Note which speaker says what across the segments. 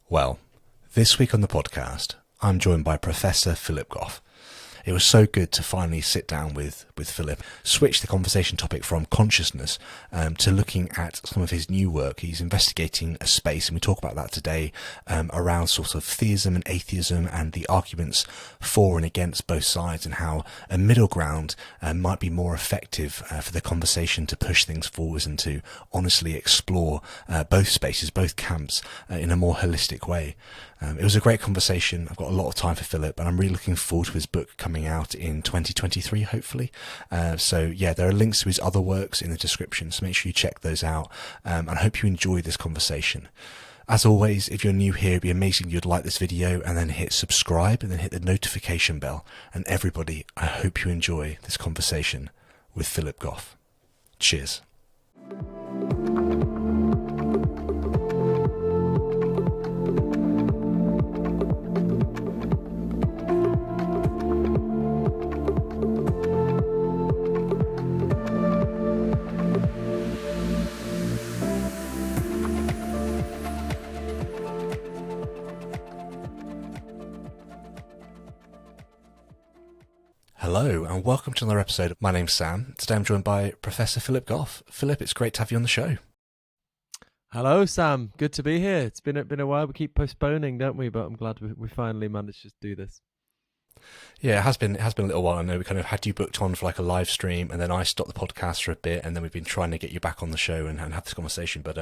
Speaker 1: Well, this week on the podcast, I'm joined by Professor Philip Goff. It was so good to finally sit down with Philip, switch the conversation topic from consciousness to looking at some of his new work. He's investigating a space, and we talk about that today, around sort of theism and atheism and the arguments for and against both sides, and how a middle ground might be more effective for the conversation to push things forwards and to honestly explore both spaces, both camps, in a more holistic way. It was a great conversation. I've got a lot of time for Philip, and I'm really looking forward to his book coming out in 2023, hopefully. So there are links to his other works in the description, so make sure you check those out. And I hope you enjoy this conversation. As always, if you're new here, it'd be amazing if you'd like this video and then hit subscribe and then hit the notification bell. And everybody, I hope you enjoy this conversation with Philip Goff. Cheers. Hello and welcome to another episode. My name's Sam. Today I'm joined by Professor Philip Goff. Philip, it's great to have you on the show.
Speaker 2: Hello, Sam. Good to be here. It's been a while. We keep postponing, don't we? But I'm glad we finally managed to do this.
Speaker 1: Yeah, it has been a little while. I know we kind of had you booked on for like a live stream, and then I stopped the podcast for a bit, and then we've been trying to get you back on the show and have this conversation. But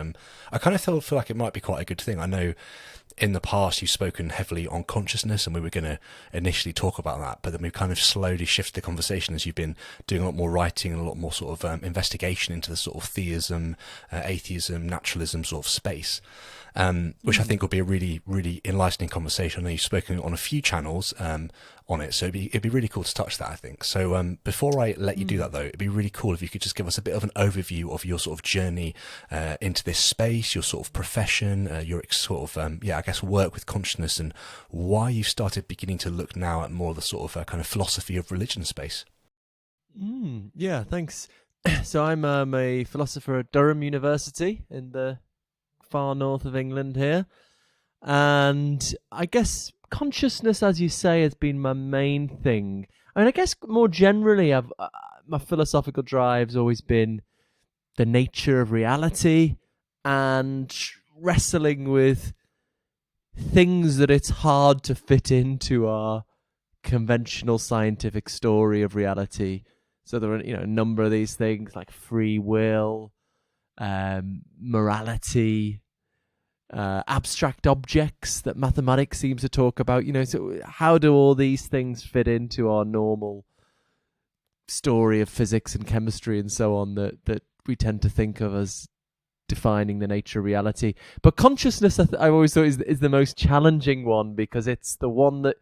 Speaker 1: I kind of feel like it might be quite a good thing. I know in the past you've spoken heavily on consciousness, and we were going to initially talk about that, but then we've kind of slowly shifted the conversation as you've been doing a lot more writing and a lot more sort of investigation into the sort of theism, atheism, naturalism sort of space. Which I think will be a really, really enlightening conversation. I know you've spoken on a few channels on it, so it'd be really cool to touch that, I think. So before I let you do that, though, it'd be really cool if you could just give us a bit of an overview of your sort of journey into this space, your sort of profession, your sort of, work with consciousness, and why you started beginning to look now at more of the sort of kind of philosophy of religion space.
Speaker 2: Yeah, thanks. So I'm a philosopher at Durham University in the far north of England here, and I guess consciousness, as you say, has been my main thing. I mean, I guess more generally, my philosophical drive's always been the nature of reality and wrestling with things that it's hard to fit into our conventional scientific story of reality. So there are, a number of these things like free will, morality, abstract objects that mathematics seems to talk about. So how do all these things fit into our normal story of physics and chemistry and so on that we tend to think of as defining the nature of reality? But consciousness, I always thought, is the most challenging one, because it's the one that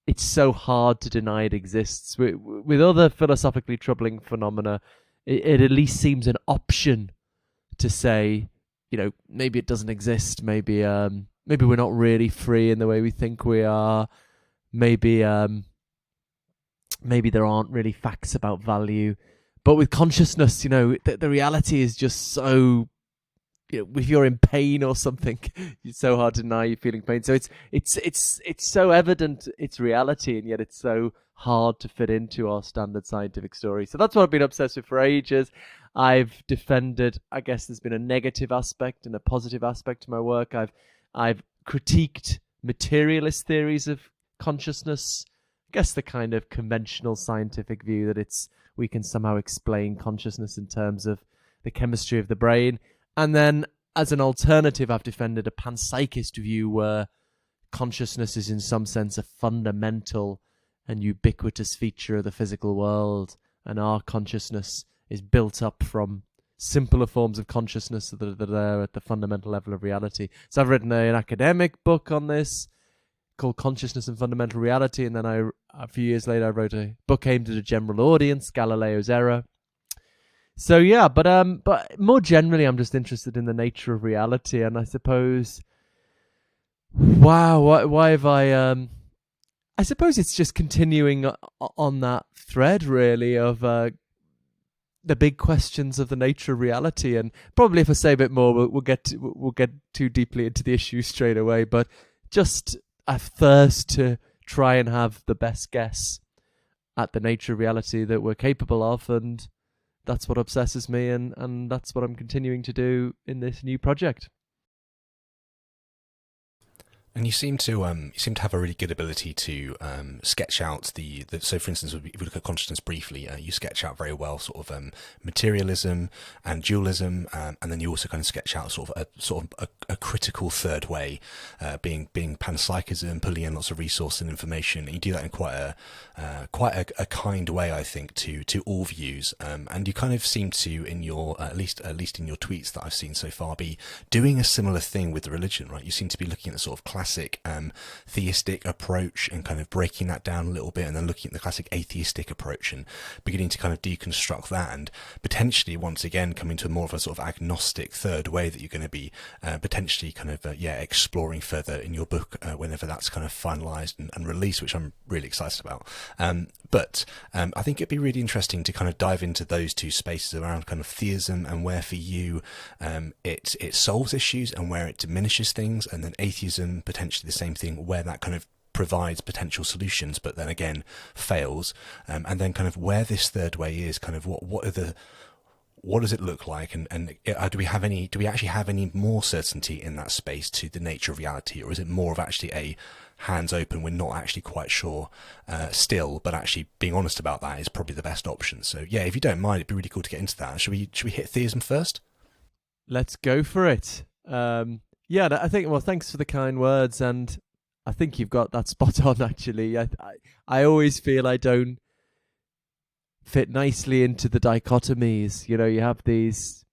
Speaker 2: it's so hard to deny it exists. With other philosophically troubling phenomena, it at least seems an option to say, maybe it doesn't exist. Maybe we're not really free in the way we think we are. Maybe there aren't really facts about value. But with consciousness, the reality is just so, if you're in pain or something, it's so hard to deny you're feeling pain. So it's so evident it's reality, and yet it's so hard to fit into our standard scientific story. So that's what I've been obsessed with for ages. I've defended, I guess there's been a negative aspect and a positive aspect to my work. I've critiqued materialist theories of consciousness. I guess the kind of conventional scientific view that we can somehow explain consciousness in terms of the chemistry of the brain. And then as an alternative, I've defended a panpsychist view where consciousness is in some sense a fundamental and ubiquitous feature of the physical world, and our consciousness is built up from simpler forms of consciousness that are there at the fundamental level of reality. So I've written an academic book on this called Consciousness and Fundamental Reality, and then a few years later I wrote a book aimed at a general audience, Galileo's Error. So yeah, but more generally, I'm just interested in the nature of reality, and I suppose, why have I suppose it's just continuing on that thread, really, of the big questions of the nature of reality. And probably if I say a bit more, we'll get too deeply into the issue straight away. But just a thirst to try and have the best guess at the nature of reality that we're capable of, and that's what obsesses me, and that's what I'm continuing to do in this new project.
Speaker 1: And you seem to have a really good ability to sketch out the. So, for instance, if we look at consciousness briefly, you sketch out very well sort of materialism and dualism, and then you also kind of sketch out sort of a critical third way, being panpsychism, pulling in lots of resource and information. And you do that in quite a kind way, I think, to all views. And you kind of seem to, in your at least in your tweets that I've seen so far, be doing a similar thing with the religion, right? You seem to be looking at the sort of classic theistic approach and kind of breaking that down a little bit, and then looking at the classic atheistic approach and beginning to kind of deconstruct that, and potentially once again coming to more of a sort of agnostic third way that you're going to be potentially kind of exploring further in your book whenever that's kind of finalized and released, which I'm really excited about. But I think it'd be really interesting to kind of dive into those two spaces around kind of theism and where for you it solves issues and where it diminishes things, and then atheism, potentially the same thing, where that kind of provides potential solutions but then again fails, and then kind of where this third way is, kind of what does it look like, and do we actually have any more certainty in that space to the nature of reality, or is it more of actually a hands open, we're not actually quite sure still, but actually being honest about that is probably the best option? So yeah, if you don't mind, it'd be really cool to get into that. Should we hit theism first?
Speaker 2: Let's go for it. I think, well, thanks for the kind words, and I think you've got that spot on, actually. I always feel I don't fit nicely into the dichotomies. You have these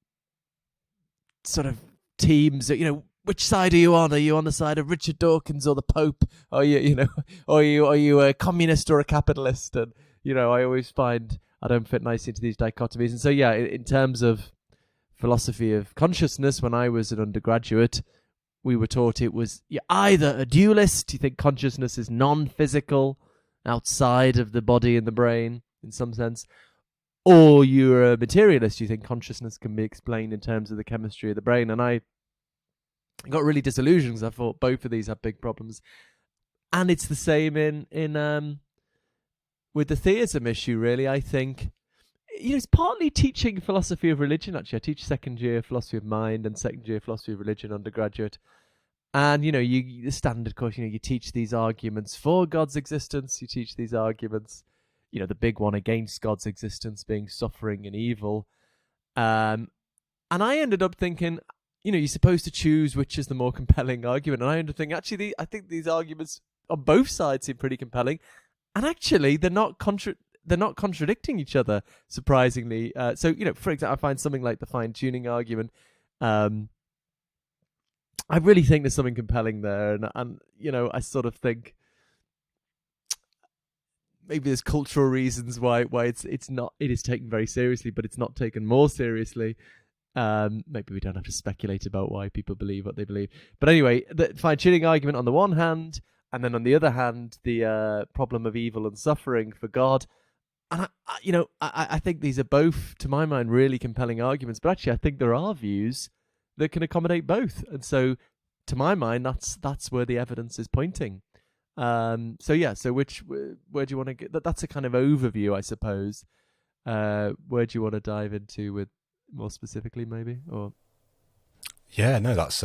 Speaker 2: sort of teams that, which side are you on? Are you on the side of Richard Dawkins or the Pope? Are you a communist or a capitalist? And I always find I don't fit nicely into these dichotomies. And so in terms of philosophy of consciousness, when I was an undergraduate, we were taught it was you're either a dualist, you think consciousness is non-physical, outside of the body and the brain in some sense, or you're a materialist, you think consciousness can be explained in terms of the chemistry of the brain. And I got really disillusioned because I thought both of these have big problems. And it's the same in with the theism issue, really. I think it's partly teaching philosophy of religion. Actually, I teach second year philosophy of mind and second year philosophy of religion undergraduate. And the standard course, you teach these arguments for God's existence, you teach these arguments, the big one against God's existence being suffering and evil. And I ended up thinking, you're supposed to choose which is the more compelling argument. And I ended up thinking, actually, I think these arguments on both sides seem pretty compelling. And actually, they're not contradicting each other, surprisingly. So, for example, I find something like the fine-tuning argument. I really think there's something compelling there. And I sort of think maybe there's cultural reasons why it is taken very seriously, but it's not taken more seriously. Maybe we don't have to speculate about why people believe what they believe. But anyway, the fine-tuning argument on the one hand, and then on the other hand, the problem of evil and suffering for God. And I think these are both, to my mind, really compelling arguments. But actually, I think there are views that can accommodate both. And so, to my mind, that's where the evidence is pointing. So where do you want to get? That's a kind of overview, I suppose. Where do you want to dive into with more specifically, maybe? Or
Speaker 1: that's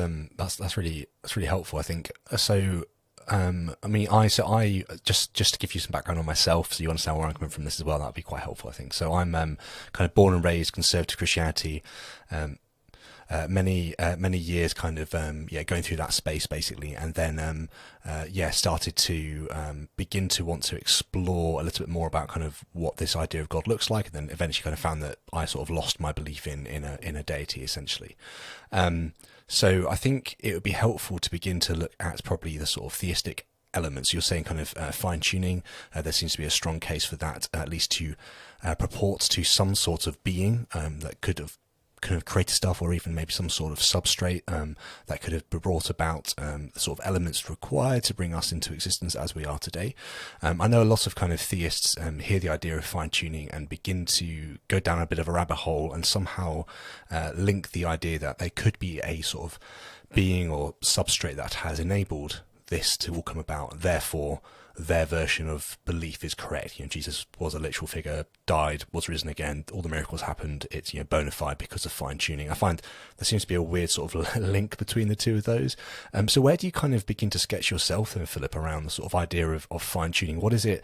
Speaker 1: really helpful, I think. So I just to give you some background on myself, so you understand where I'm coming from this as well. That'd be quite helpful, I think. So I'm kind of born and raised conservative Christianity. Many years kind of going through that space basically, and then started to begin to want to explore a little bit more about kind of what this idea of God looks like, and then eventually kind of found that I sort of lost my belief in a deity essentially. So I think it would be helpful to begin to look at probably the sort of theistic elements. You're saying kind of fine-tuning. There seems to be a strong case for that, at least to purports to some sort of being that could have kind of created stuff, or even maybe some sort of substrate that could have brought about the sort of elements required to bring us into existence as we are today. I know a lot of kind of theists hear the idea of fine-tuning and begin to go down a bit of a rabbit hole and somehow link the idea that there could be a sort of being or substrate that has enabled this to all come about. Therefore, their version of belief is correct. Jesus was a literal figure, died, was risen again, all the miracles happened, it's bona fide because of fine-tuning. I find there seems to be a weird sort of link between the two of those. So where do you kind of begin to sketch yourself then, Philip, around the sort of idea of fine-tuning? What is it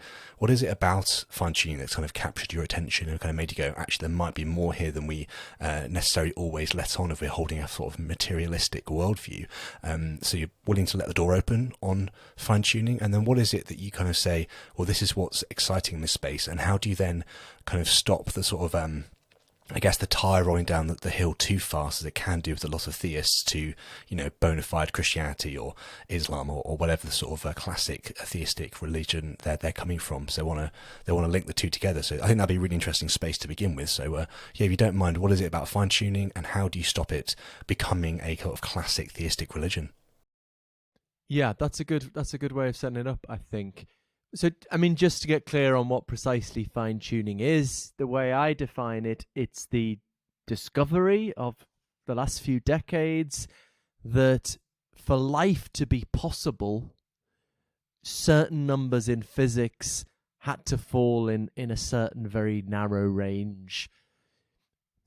Speaker 1: about fine-tuning that's kind of captured your attention and kind of made you go, actually there might be more here than we necessarily always let on if we're holding a sort of materialistic worldview? So you're willing to let the door open on fine-tuning, and then what is it that you kind of say, well, this is what's exciting in this space, and how do you then kind of stop the sort of I guess the tire rolling down the hill too fast, as it can do with a lot of theists, to bona fide Christianity or Islam or whatever the sort of classic theistic religion they're coming from. So they want to link the two together. So I think that'd be a really interesting space to begin with. So if you don't mind, what is it about fine tuning, and how do you stop it becoming a kind of classic theistic religion?
Speaker 2: Yeah, that's a good way of setting it up, I think. So, I mean, just to get clear on what precisely fine-tuning is, the way I define it, it's the discovery of the last few decades that for life to be possible, certain numbers in physics had to fall in a certain very narrow range.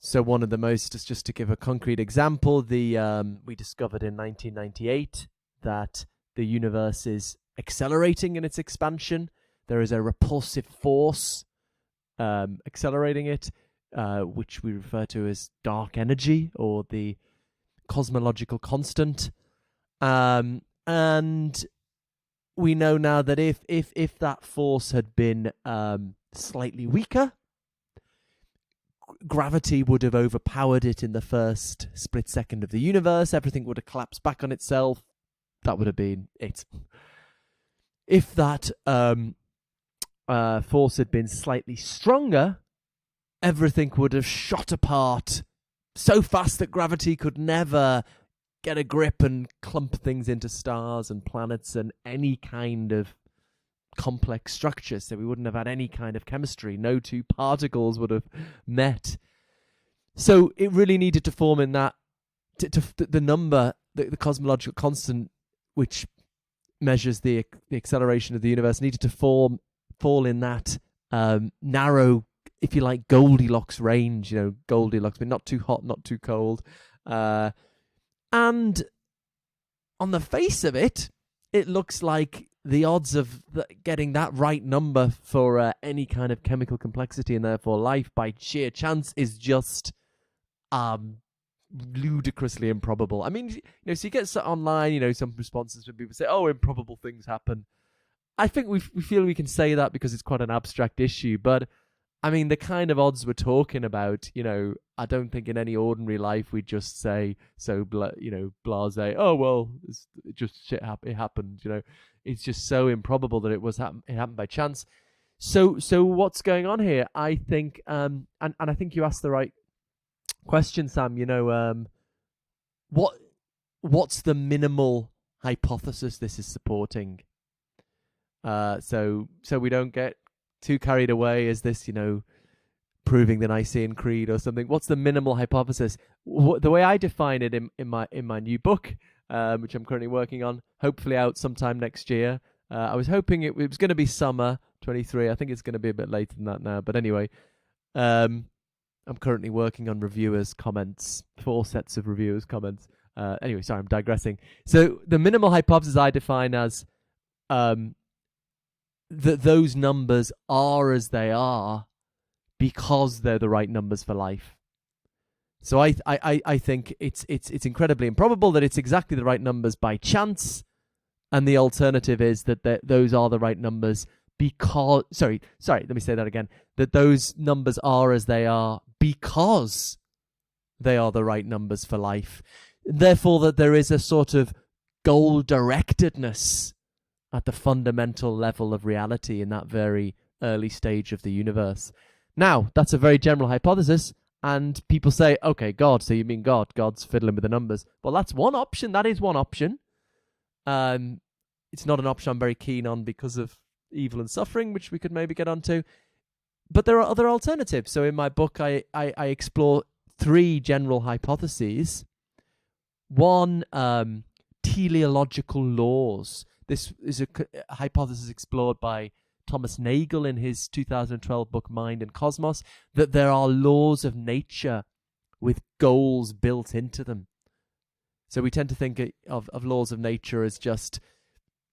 Speaker 2: So one of the most, just to give a concrete example, we discovered in 1998 that the universe is accelerating in its expansion. There is a repulsive force accelerating it, which we refer to as dark energy or the cosmological constant. And we know now that if that force had been slightly weaker, gravity would have overpowered it in the first split second of the universe. Everything would have collapsed back on itself. That would have been it. If that force had been slightly stronger, everything would have shot apart so fast that gravity could never get a grip and clump things into stars and planets and any kind of complex structure. So we wouldn't have had any kind of chemistry. No two particles would have met. So it really needed to form in that, the number, the cosmological constant, which measures the acceleration of the universe, needed to fall in that narrow, if you like, Goldilocks range. Goldilocks, but not too hot, not too cold. And on the face of it, it looks like the odds of getting that right number for any kind of chemical complexity and therefore life by sheer chance is just ludicrously improbable. I mean, so you get online, some responses when people say, "Oh, improbable things happen." I think we feel we can say that because it's quite an abstract issue, but I mean, the kind of odds we're talking about, I don't think in any ordinary life we'd just say blasé, "Oh well, it just shit it happened." It's just so improbable that it happened by chance. So what's going on here? I think, and I think you asked the right question, Sam. What's the minimal hypothesis this is supporting? So we don't get too carried away as this, proving the Nicene Creed or something. What's the minimal hypothesis? The way I define it in my new book, which I'm currently working on, hopefully out sometime next year. I was hoping it was going to be summer 23. I think it's going to be a bit later than that now. But anyway, I'm currently working on reviewers' comments, 4 sets of reviewers' comments. Anyway, sorry, I'm digressing. So the minimal hypothesis I define as that those numbers are as they are because they're the right numbers for life. So I think it's incredibly improbable that it's exactly the right numbers by chance, and the alternative is that those are the right numbers because... Sorry, let me say that again. That those numbers are as they are because they are the right numbers for life. Therefore, that there is a sort of goal-directedness at the fundamental level of reality in that very early stage of the universe. Now, that's a very general hypothesis. And people say, okay, God, so you mean God? God's fiddling with the numbers. Well, that's one option. That is one option. It's not an option I'm very keen on because of evil and suffering, which we could maybe get onto. But there are other alternatives. So in my book, I explore 3 general hypotheses. One, teleological laws. This is a hypothesis explored by Thomas Nagel in his 2012 book Mind and Cosmos, that there are laws of nature with goals built into them. So we tend to think of laws of nature as just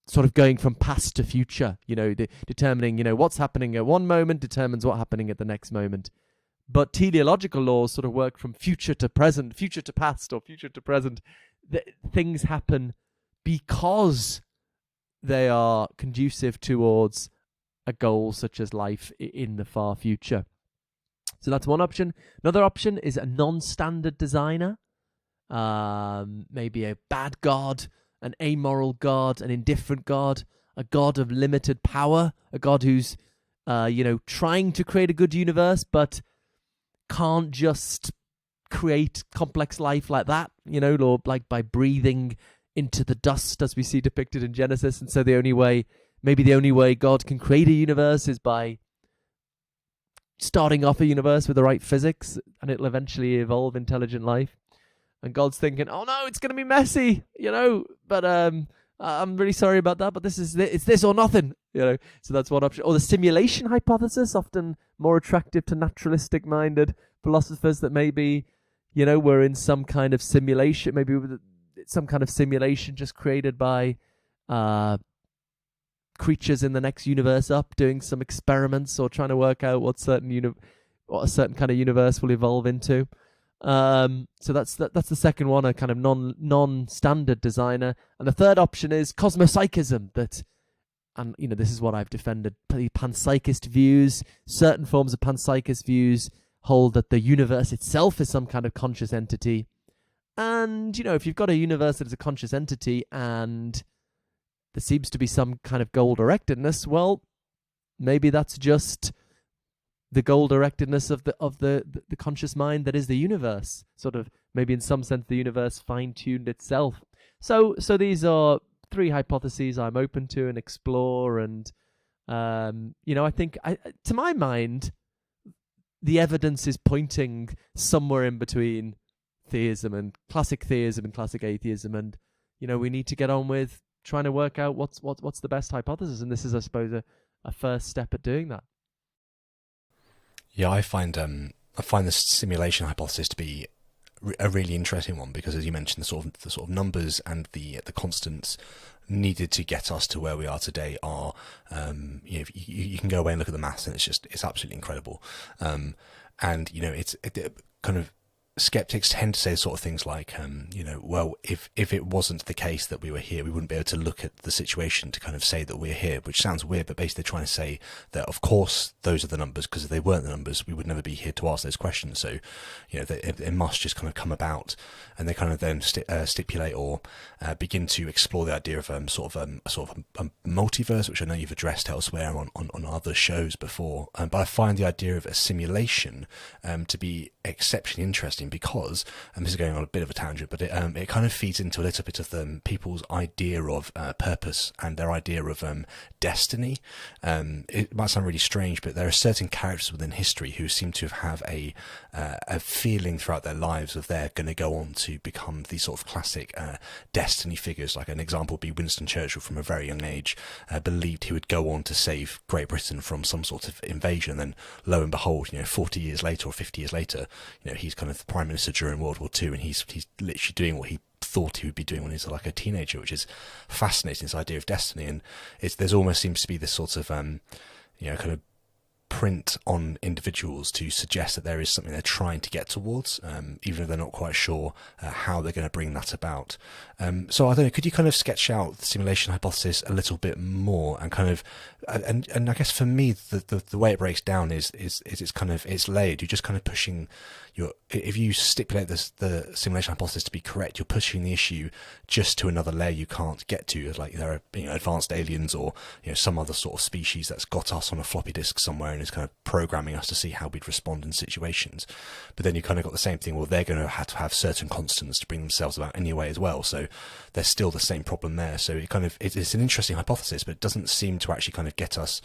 Speaker 2: sort of going from past to future, determining, what's happening at one moment determines what's happening at the next moment. But teleological laws sort of work from future to present, future to past, or future to present. Things happen because they are conducive towards a goal such as life in the far future. So that's one option. Another option is a non-standard designer. Maybe a bad god, an amoral god, an indifferent god, a god of limited power, a god who's, trying to create a good universe, but can't just create complex life like that, or like by breathing into the dust as we see depicted in Genesis. And so the only way God can create a universe is by starting off a universe with the right physics, and it'll eventually evolve intelligent life. And God's thinking, oh no, it's going to be messy, but I'm really sorry about that, but it's this or nothing, So that's one option. Or the simulation hypothesis, often more attractive to naturalistic-minded philosophers, that maybe, we're in some kind of simulation, maybe some kind of simulation just created by creatures in the next universe up, doing some experiments or trying to work out what a certain kind of universe will evolve into. So that's the second one, a kind of non-standard designer. And the third option is cosmopsychism. This is what I've defended. The panpsychist views, certain forms of panpsychist views hold that the universe itself is some kind of conscious entity. And, if you've got a universe that is a conscious entity and there seems to be some kind of goal-directedness, well, maybe that's just the goal-directedness of the conscious mind that is the universe. Sort of, maybe in some sense, the universe fine-tuned itself. So these are 3 hypotheses I'm open to and explore. And, I think, to my mind, the evidence is pointing somewhere in between theism and classic atheism. And, we need to get on with trying to work out what's the best hypothesis. And this is, I suppose, a first step at doing that.
Speaker 1: Yeah, I find the simulation hypothesis to be a really interesting one, because, as you mentioned, the sort of numbers and the constants needed to get us to where we are today are, you can go away and look at the maths and it's absolutely incredible. And it kind of, skeptics tend to say sort of things like, well, if it wasn't the case that we were here, we wouldn't be able to look at the situation to kind of say that we're here, which sounds weird, but basically they're trying to say that, of course, those are the numbers, because if they weren't the numbers, we would never be here to ask those questions. So, it must just kind of come about. And they kind of then stipulate or begin to explore the idea of a multiverse, which I know you've addressed elsewhere on other shows before. But I find the idea of a simulation to be exceptionally interesting, because, and this is going on a bit of a tangent, but it kind of feeds into a little bit of people's idea of purpose and their idea of destiny. It might sound really strange, but there are certain characters within history who seem to have a feeling throughout their lives of they're going to go on to become these sort of classic destiny figures. Like an example would be Winston Churchill. From a very young age, believed he would go on to save Great Britain from some sort of invasion. And then, lo and behold, 40 years later or 50 years later, he's kind of the Prime Minister during World War II, and he's literally doing what he thought he would be doing when he was like a teenager, which is fascinating, this idea of destiny. And there's almost seems to be this sort of kind of print on individuals to suggest that there is something they're trying to get towards, even if they're not quite sure how they're going to bring that about. So I don't know, could you kind of sketch out the simulation hypothesis a little bit more, and kind of, and I guess for me, the way it breaks down is it's kind of, it's layered. You're just kind of pushing if you stipulate the simulation hypothesis to be correct, you're pushing the issue just to another layer you can't get to. Like there are advanced aliens or some other sort of species that's got us on a floppy disk somewhere brain is kind of programming us to see how we'd respond in situations. But then you kind of got the same thing. Well, they're going to have certain constants to bring themselves about anyway as well. So there's still the same problem there. So it's an interesting hypothesis, but it doesn't seem to actually kind of get us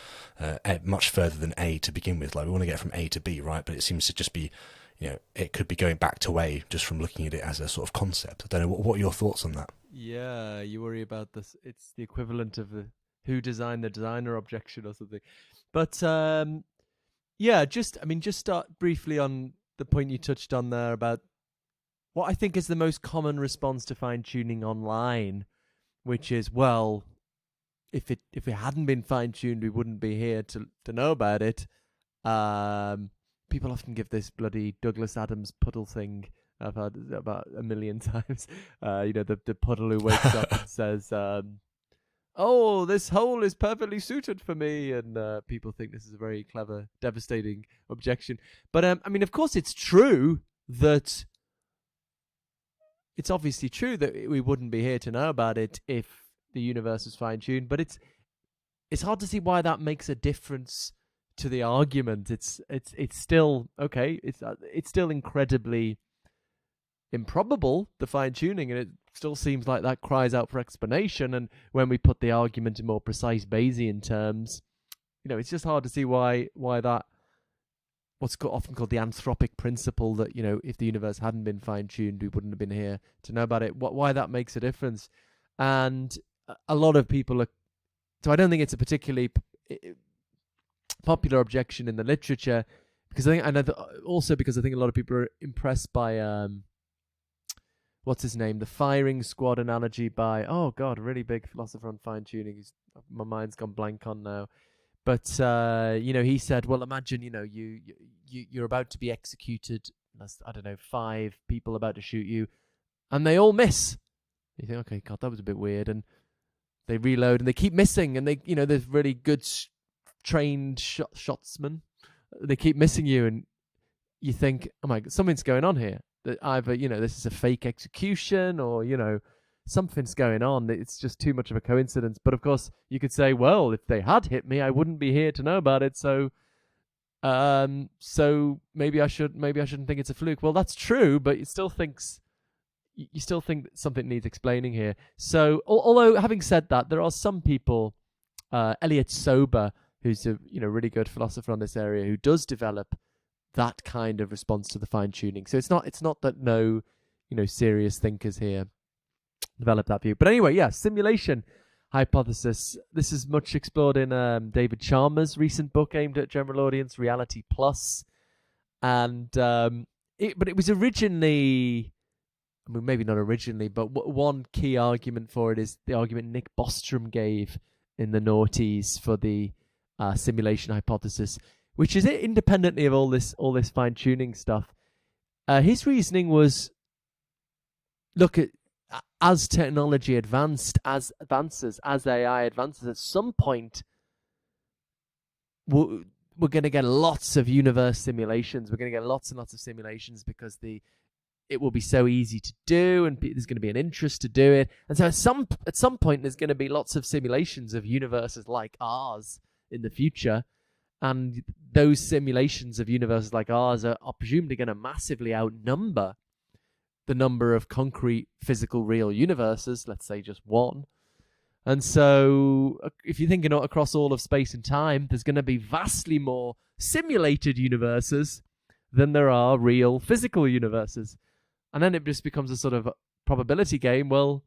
Speaker 1: much further than A to begin with. Like, we want to get from A to B, right? But it seems to just be, it could be going back to A just from looking at it as a sort of concept. I don't know. What are your thoughts on that?
Speaker 2: Yeah, you worry about this. It's the equivalent of the who designed the designer objection or something. But just start briefly on the point you touched on there about what I think is the most common response to fine-tuning online, which is, well, if it hadn't been fine-tuned, we wouldn't be here to know about it. People often give this bloody Douglas Adams puddle thing. I've heard about a million times. The puddle who wakes up and says, "Oh, this hole is perfectly suited for me," and people think this is a very clever, devastating objection. But of course, it's true that it's obviously true that we wouldn't be here to know about it if the universe was fine-tuned. But it's hard to see why that makes a difference to the argument. It's still okay. It's still incredibly improbable, the fine-tuning, and it still seems like that cries out for explanation. And when we put the argument in more precise Bayesian terms, it's just hard to see why that, what's often called the anthropic principle, that if the universe hadn't been fine-tuned, we wouldn't have been here to know about it. Why that makes a difference. And a lot of people are, so I don't think it's a particularly popular objection in the literature, because I think a lot of people are impressed by what's his name? The firing squad analogy by, oh God, a really big philosopher on fine-tuning. My mind's gone blank on now. But, he said, well, imagine, you're about to be executed. That's, 5 people about to shoot you, and they all miss. You think, okay, God, that was a bit weird. And they reload and they keep missing. And there's really good trained shotsmen. They keep missing you, and you think, oh my God, something's going on here. That either, this is a fake execution, or, something's going on. It's just too much of a coincidence. But of course, you could say, well, if they had hit me, I wouldn't be here to know about it. So maybe I shouldn't think it's a fluke. Well, that's true, but you still think that something needs explaining here. So, although having said that, there are some people, Elliot Sober, who's a really good philosopher on this area, who does develop that kind of response to the fine-tuning. So it's not that no, serious thinkers here develop that view. But anyway, yeah, simulation hypothesis. This is much explored in David Chalmers' recent book aimed at general audience, Reality Plus. And it was originally, maybe not originally, but one key argument for it is the argument Nick Bostrom gave in the noughties for the simulation hypothesis, which is independently of all this fine-tuning stuff. His reasoning was, look, as technology advances, as AI advances, at some point we're going to get lots of universe simulations. We're going to get lots and lots of simulations because it will be so easy to do, and there's going to be an interest to do it. And so at some point there's going to be lots of simulations of universes like ours in the future. And those simulations of universes like ours are presumably going to massively outnumber the number of concrete, physical, real universes, let's say just one. And so if you're thinking across all of space and time, there's going to be vastly more simulated universes than there are real physical universes. And then it just becomes a sort of probability game. Well,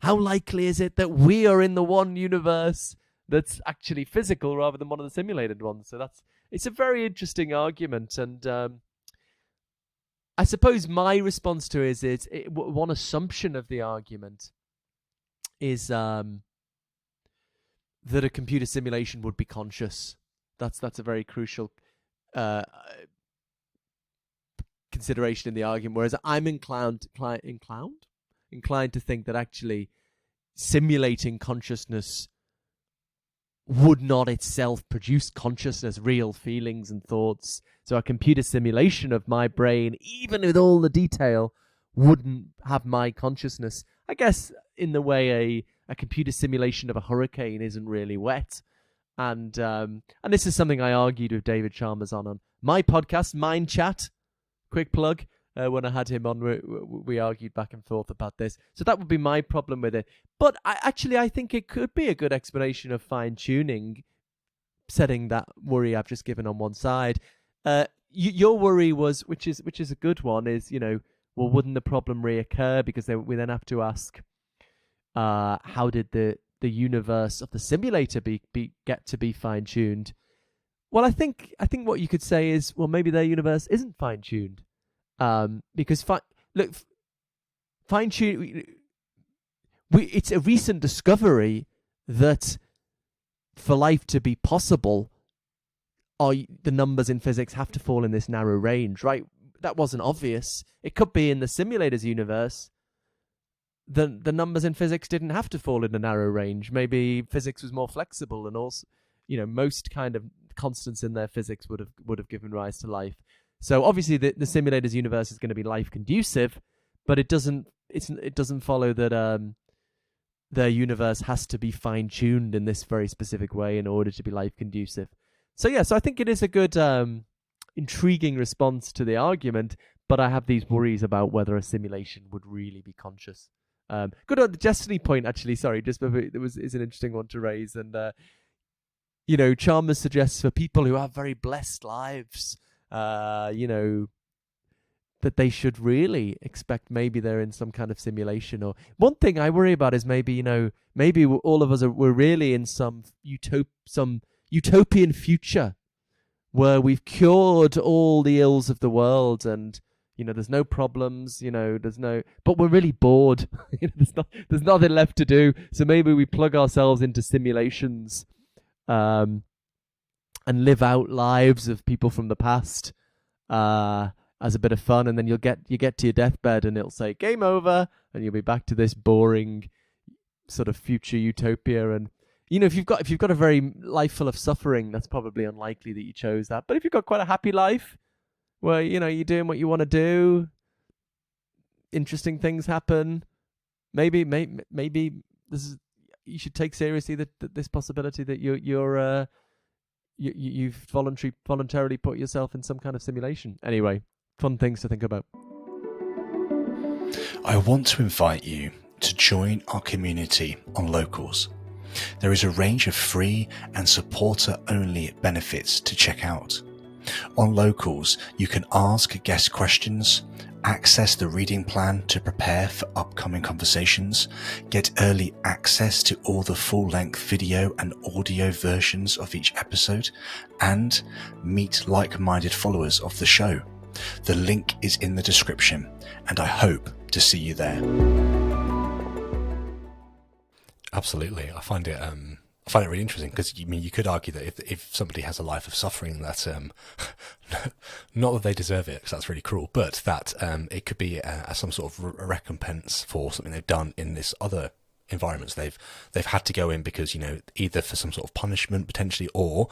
Speaker 2: how likely is it that we are in the one universe that's actually physical rather than one of the simulated ones? So it's a very interesting argument. And I suppose my response to it is one assumption of the argument is that a computer simulation would be conscious. That's a very crucial consideration in the argument. Whereas I'm inclined to think that actually simulating consciousness would not itself produce consciousness, real feelings and thoughts. So a computer simulation of my brain, even with all the detail, wouldn't have my consciousness. I guess in the way a computer simulation of a hurricane isn't really wet. And this is something I argued with David Chalmers on my podcast, Mind Chat. Quick plug. When I had him on, we argued back and forth about this. So that would be my problem with it. But I think it could be a good explanation of fine-tuning, setting that worry I've just given on one side. Your worry was, which is a good one, is, well, wouldn't the problem reoccur? Because we then have to ask, how did the universe of the simulator get to be fine-tuned? Well, I think what you could say is, well, maybe their universe isn't fine-tuned. Because fine-tune. It's a recent discovery that for life to be possible, the numbers in physics have to fall in this narrow range, right? That wasn't obvious. It could be in the simulator's universe. The numbers in physics didn't have to fall in a narrow range. Maybe physics was more flexible, and also, most kind of constants in their physics would have given rise to life. So obviously the simulator's universe is going to be life conducive, but it doesn't follow that their universe has to be fine tuned in this very specific way in order to be life conducive. So I think it is a good intriguing response to the argument, but I have these worries about whether a simulation would really be conscious. Good on the destiny point, actually. Sorry, just is an interesting one to raise. And Chalmers suggests for people who have very blessed lives, that they should really expect maybe they're in some kind of simulation. Or one thing I worry about is maybe all of us we're really in some utopian future where we've cured all the ills of the world, and there's no problems, but we're really bored. There's nothing left to do. So maybe we plug ourselves into simulations, and live out lives of people from the past, as a bit of fun, and then you get to your deathbed and it'll say game over, and you'll be back to this boring sort of future utopia. And if you've got a very life full of suffering, that's probably unlikely that you chose that. But if you've got quite a happy life where you're doing what you want to do, interesting things happen, maybe this is, you should take seriously this possibility that you've voluntarily put yourself in some kind of simulation. Anyway, fun things to think about.
Speaker 1: I want to invite you to join our community on Locals. There is a range of free and supporter-only benefits to check out. On Locals, you can ask guest questions, access the reading plan to prepare for upcoming conversations, get early access to all the full-length video and audio versions of each episode, and meet like-minded followers of the show. The link is in the description, and I hope to see you there. Absolutely. I find it really interesting, because you could argue that if somebody has a life of suffering, that not that they deserve it, because that's really cruel, but that it could be some sort of recompense for something they've done in this other environments they've had to go in, because either for some sort of punishment potentially, or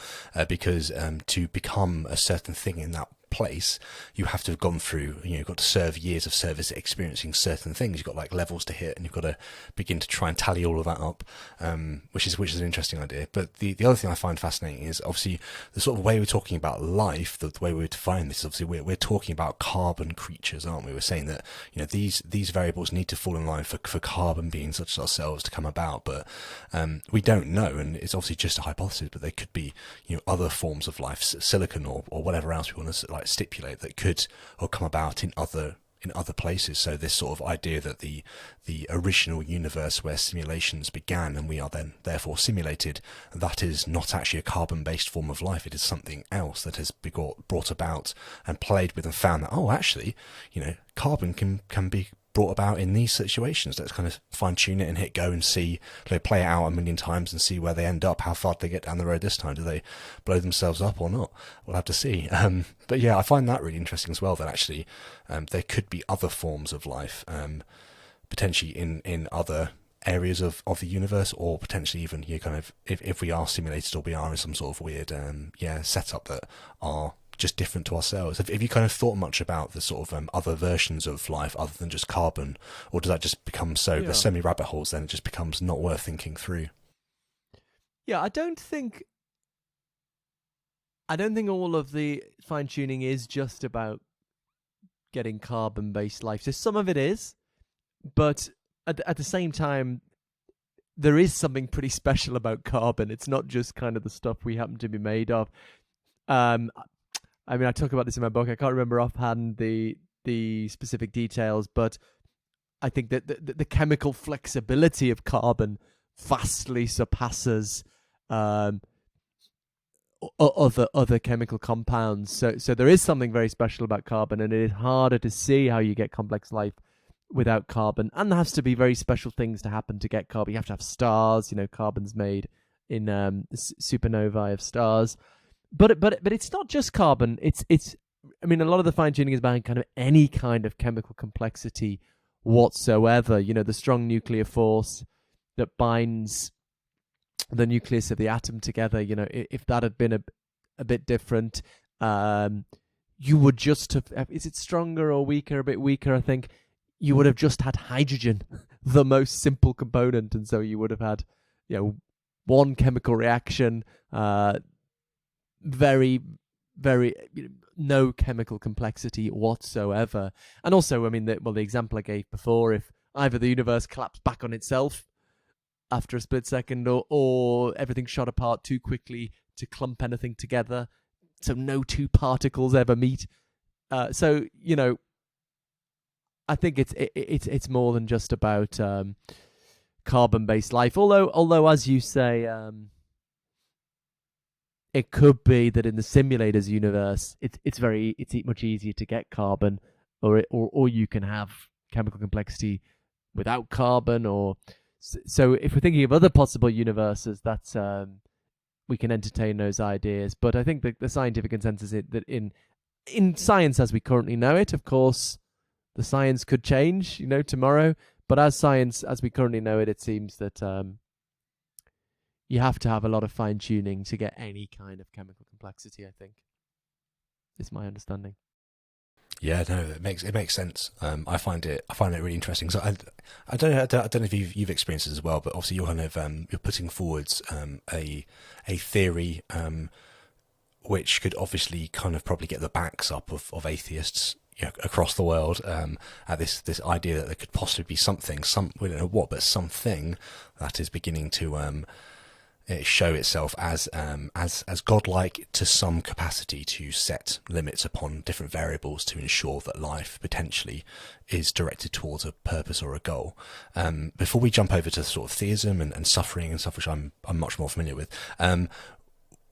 Speaker 1: because to become a certain thing in that place, you have to have gone through, you've got to serve years of service experiencing certain things. You've got like levels to hit, and you've got to begin to try and tally all of that up, which is an interesting idea. But the other thing I find fascinating is obviously the sort of way we're talking about life, the way we're defining this, obviously we're talking about carbon creatures, aren't we? We're saying that these variables need to fall in line for carbon beings such as ourselves to come about, but we don't know, and it's obviously just a hypothesis, but there could be other forms of life, silicon or whatever else we want to stipulate, that could or come about in other places. So this sort of idea that the original universe where simulations began and we are then therefore simulated, that is not actually a carbon-based form of life. It is something else that has brought about and played with and found that, actually, carbon can be brought about in these situations. Let's kind of fine tune it and hit go and see, play it out a million times and see where they end up. How far do they get down the road this time? Do they blow themselves up or not? We'll have to see. But yeah, I find that really interesting as well, that actually there could be other forms of life, potentially in other areas of the universe, or potentially even kind of if we are simulated, or we are in some sort of weird setup that are just different to ourselves. Have you kind of thought much about the sort of other versions of life other than just carbon, or does that just become there's so many rabbit holes, then it just becomes not worth thinking through?
Speaker 2: Yeah, I don't think I don't think all of the fine tuning is just about getting carbon-based life. So some of it is, but at the same time, there is something pretty special about carbon. It's not just kind of the stuff we happen to be made of. I mean, I talk about this in my book. I can't remember offhand the specific details, but I think that the chemical flexibility of carbon vastly surpasses other chemical compounds. So there is something very special about carbon, and it is harder to see how you get complex life without carbon. And there has to be very special things to happen to get carbon. You have to have stars. You know, carbon's made in supernovae of stars. But it's not just carbon. It's I mean, a lot of the fine tuning is about kind of any kind of chemical complexity whatsoever. You know, the strong nuclear force that binds the nucleus of the atom together. You know, if that had been a bit different, you would just have. Is it stronger or weaker? A bit weaker, I think. You would have just had hydrogen, the most simple component, and so you would have had, you know, one chemical reaction. Very, very no chemical complexity whatsoever. And also, I mean, the example I gave before, if either the universe collapsed back on itself after a split second, or everything shot apart too quickly to clump anything together, so no two particles ever meet. So, you know, I think it's more than just about carbon-based life. Although, as you say, it could be that in the simulator's universe, it's much easier to get carbon, or you can have chemical complexity without carbon. Or so if we're thinking of other possible universes, that's we can entertain those ideas. But I think the scientific consensus is that in science as we currently know it, of course, the science could change, you know, tomorrow. But as science as we currently know it, it seems that you have to have a lot of fine tuning to get any kind of chemical complexity, I think. Is my understanding.
Speaker 1: Yeah, no, it makes sense. I find it really interesting. So I don't know if you've experienced this as well, but obviously you're kind of you're putting forwards a theory which could obviously kind of probably get the backs up of atheists, you know, across the world, at this idea that there could possibly be something, we don't know what, but something that is beginning to show itself as godlike to some capacity to set limits upon different variables to ensure that life potentially is directed towards a purpose or a goal. Before we jump over to sort of theism and suffering and stuff, which I'm much more familiar with,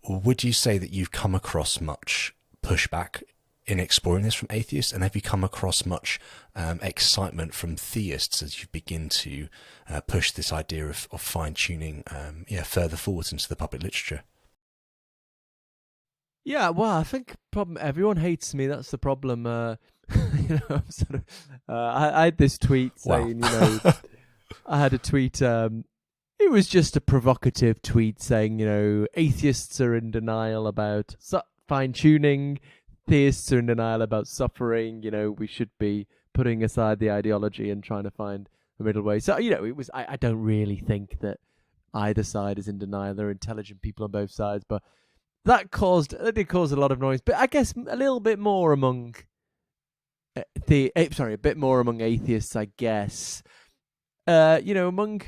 Speaker 1: would you say that you've come across much pushback in exploring this from atheists, and have you come across much excitement from theists as you begin to push this idea of fine-tuning further forwards into the public literature?
Speaker 2: Yeah, well, I think everyone hates me. That's the problem. You know, I'm sort of. I had this tweet saying, wow. You know, I had a tweet. It was just a provocative tweet saying, you know, atheists are in denial about fine-tuning. Theists are in denial about suffering. You know, we should be putting aside the ideology and trying to find a middle way. So, you know, it was. I don't really think that either side is in denial. There are intelligent people on both sides, but that did cause a lot of noise. But I guess a little bit more among a bit more among atheists, I guess. You know, among,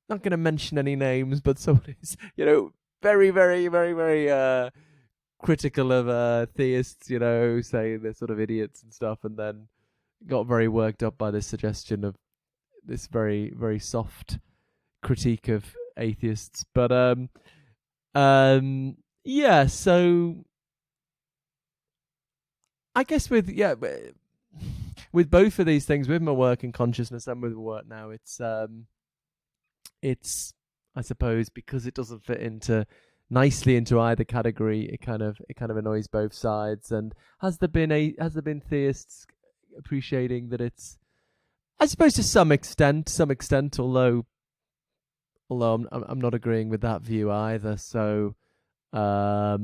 Speaker 2: not going to mention any names, but someone is, you know, very, very, very, very critical of theists, you know, saying they're sort of idiots and stuff, and then got very worked up by this suggestion of this very, very soft critique of atheists. But yeah, so I guess with both of these things, with my work in consciousness and with my work now, it's I suppose because it doesn't fit nicely into either category, it kind of annoys both sides. And has there been theists appreciating that it's, I suppose, to some extent, although I'm not agreeing with that view either. So yeah,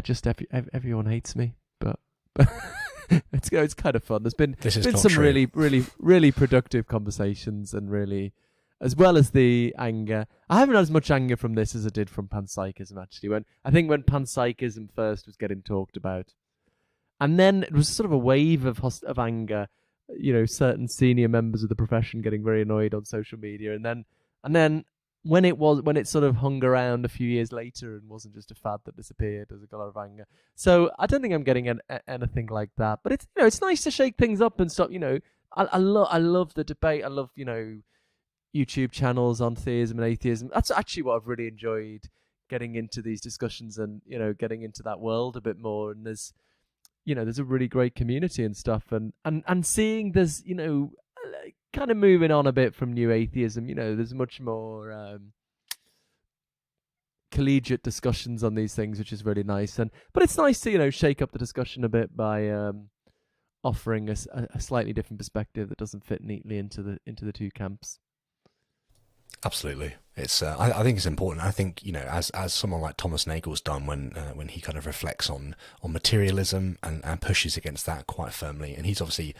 Speaker 2: just everyone hates me, but it's kind of fun. There's been some really, really, really productive conversations, and really as well as the anger. I haven't had as much anger from this as I did from panpsychism, actually. When panpsychism first was getting talked about, and then it was sort of a wave of anger. Certain senior members of the profession getting very annoyed on social media, and then when it sort of hung around a few years later and wasn't just a fad that disappeared, there's a lot of anger. So I don't think I'm getting anything like that. But it's nice to shake things up and stop. I love the debate. I love YouTube channels on theism and atheism. That's actually what I've really enjoyed, getting into these discussions and getting into that world a bit more. And there's a really great community and stuff, and seeing there's kind of moving on a bit from new atheism. There's much more collegiate discussions on these things, which is really nice. But it's nice to shake up the discussion a bit by offering a slightly different perspective that doesn't fit neatly into the two camps.
Speaker 1: Absolutely, it's. I think it's important. I think as someone like Thomas Nagel's done when he kind of reflects on materialism and pushes against that quite firmly. And he's obviously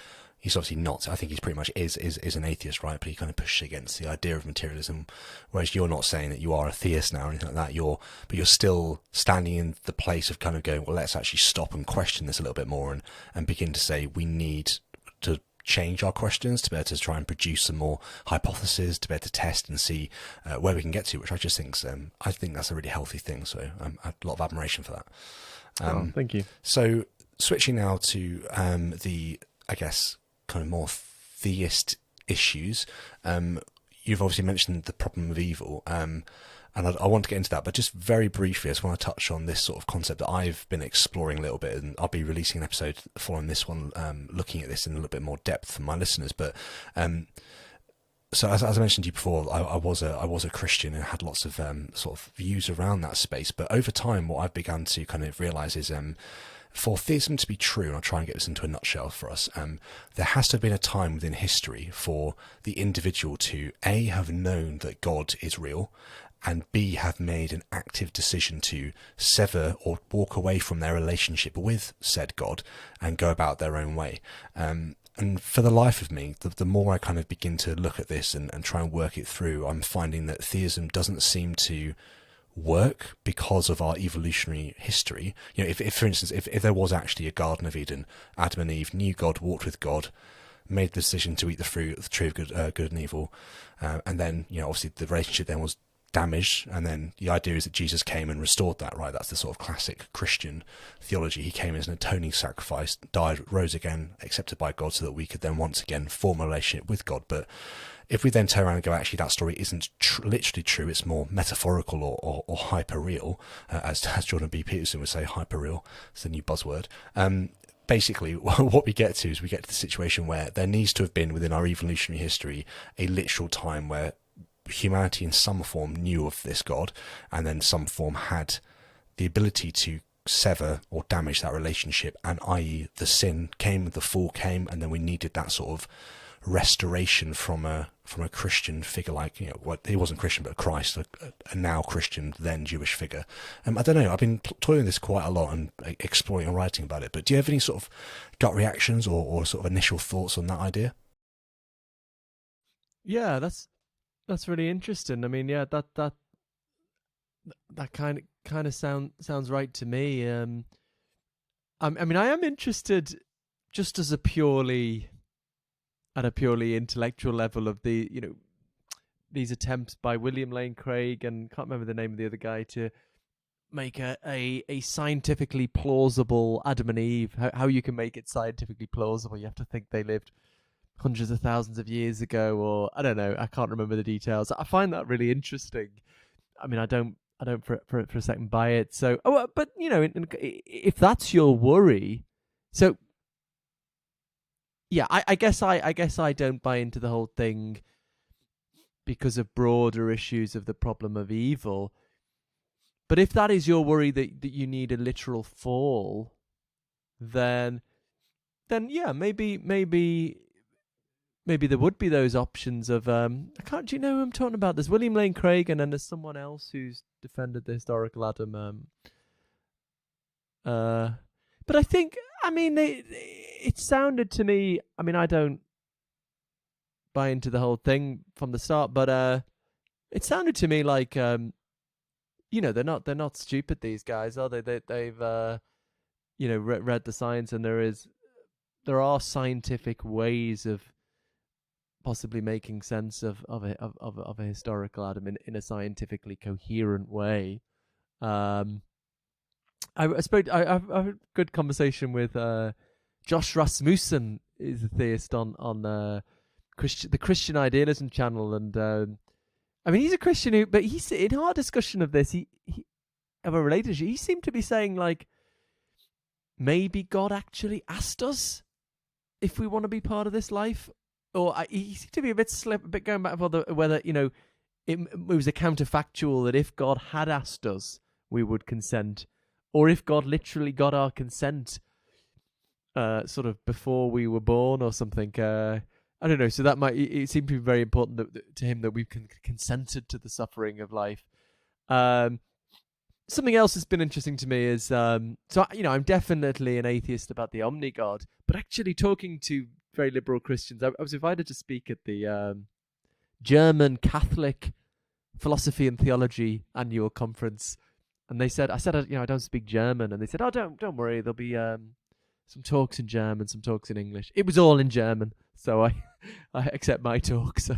Speaker 1: not. I think he's pretty much is an atheist, right? But he kind of pushes against the idea of materialism. Whereas you're not saying that you are a theist now or anything like that. You're still standing in the place of kind of going, well, let's actually stop and question this a little bit more and begin to say we need to change our questions to be able to try and produce some more hypotheses, to be able to test and see where we can get to, which I just think I think that's a really healthy thing. So I have a lot of admiration for that.
Speaker 2: Thank you.
Speaker 1: So switching now to the, I guess, kind of more theist issues. You've obviously mentioned the problem of evil, and I want to get into that, but just very briefly, I just want to touch on this sort of concept that I've been exploring a little bit, and I'll be releasing an episode following this one, looking at this in a little bit more depth for my listeners. But so as I mentioned to you before, I was a Christian and had lots of sort of views around that space. But over time, what I've begun to kind of realise is for theism to be true, and I'll try and get this into a nutshell for us, there has to have been a time within history for the individual to A, have known that God is real, and B, have made an active decision to sever or walk away from their relationship with said God and go about their own way. And for the life of me, the more I kind of begin to look at this and try and work it through, I'm finding that theism doesn't seem to work because of our evolutionary history. If for instance, if there was actually a Garden of Eden, Adam and Eve knew God, walked with God, made the decision to eat the fruit of the tree of good and evil, and then obviously the relationship then was damaged, and then the idea is that Jesus came and restored that, right? That's the sort of classic Christian theology. He came as an atoning sacrifice, died, rose again, accepted by God, so that we could then once again form a relationship with God. But if we then turn around and go, actually, that story isn't literally true, it's more metaphorical or hyper-real, as Jordan B. Peterson would say, hyper-real, it's the new buzzword. Basically, what we get to is we get to the situation where there needs to have been, within our evolutionary history, a literal time where humanity in some form knew of this God, and then some form had the ability to sever or damage that relationship, and i.e. the sin came, the fall came, and then we needed that sort of restoration from a Christian figure, like he wasn't Christian but Christ, a now Christian then Jewish figure. I don't know, I've been toiling this quite a lot and exploring and writing about it, but do you have any sort of gut reactions or sort of initial thoughts on that idea?
Speaker 2: Yeah, that's really interesting. I mean, yeah, that kind of sounds right to me. I mean, I am interested, just as at a purely intellectual level, of the these attempts by William Lane Craig and can't remember the name of the other guy to make a scientifically plausible Adam and Eve. How you can make it scientifically plausible? You have to think they lived hundreds of thousands of years ago, or I don't know, I can't remember the details. I find that really interesting. I mean, I don't for a second buy it. So, but if that's your worry, so yeah, I guess I don't buy into the whole thing because of broader issues of the problem of evil. But if that is your worry, that you need a literal fall, then yeah, maybe there would be those options of I can't. Do you know who I'm talking about? There's William Lane Craig, and then there's someone else who's defended the historical Adam. But I think, I mean, it sounded to me. I mean, I don't buy into the whole thing from the start, but it sounded to me like they're not stupid, these guys, are they? They've read the science, and there are scientific ways of possibly making sense of a historical Adam in a scientifically coherent way. I've had a good conversation with Josh Rasmussen, is a theist on the Christian Idealism channel, and I mean, he's a Christian but he's in our discussion of this. He of a relationship, he seemed to be saying like maybe God actually asked us if we want to be part of this life, or he seemed to be a bit going back whether it was a counterfactual that if God had asked us, we would consent, or if God literally got our consent sort of before we were born or something. I don't know. So that it seemed to be very important to him that we've consented to the suffering of life. Something else that's been interesting to me is, I'm definitely an atheist about the omni-God, but actually talking to very liberal Christians, I was invited to speak at the German Catholic Philosophy and Theology annual conference, and I said, I don't speak German, and they said, oh, don't worry, there'll be some talks in German, some talks in English. It was all in German, so I accept my talk. So.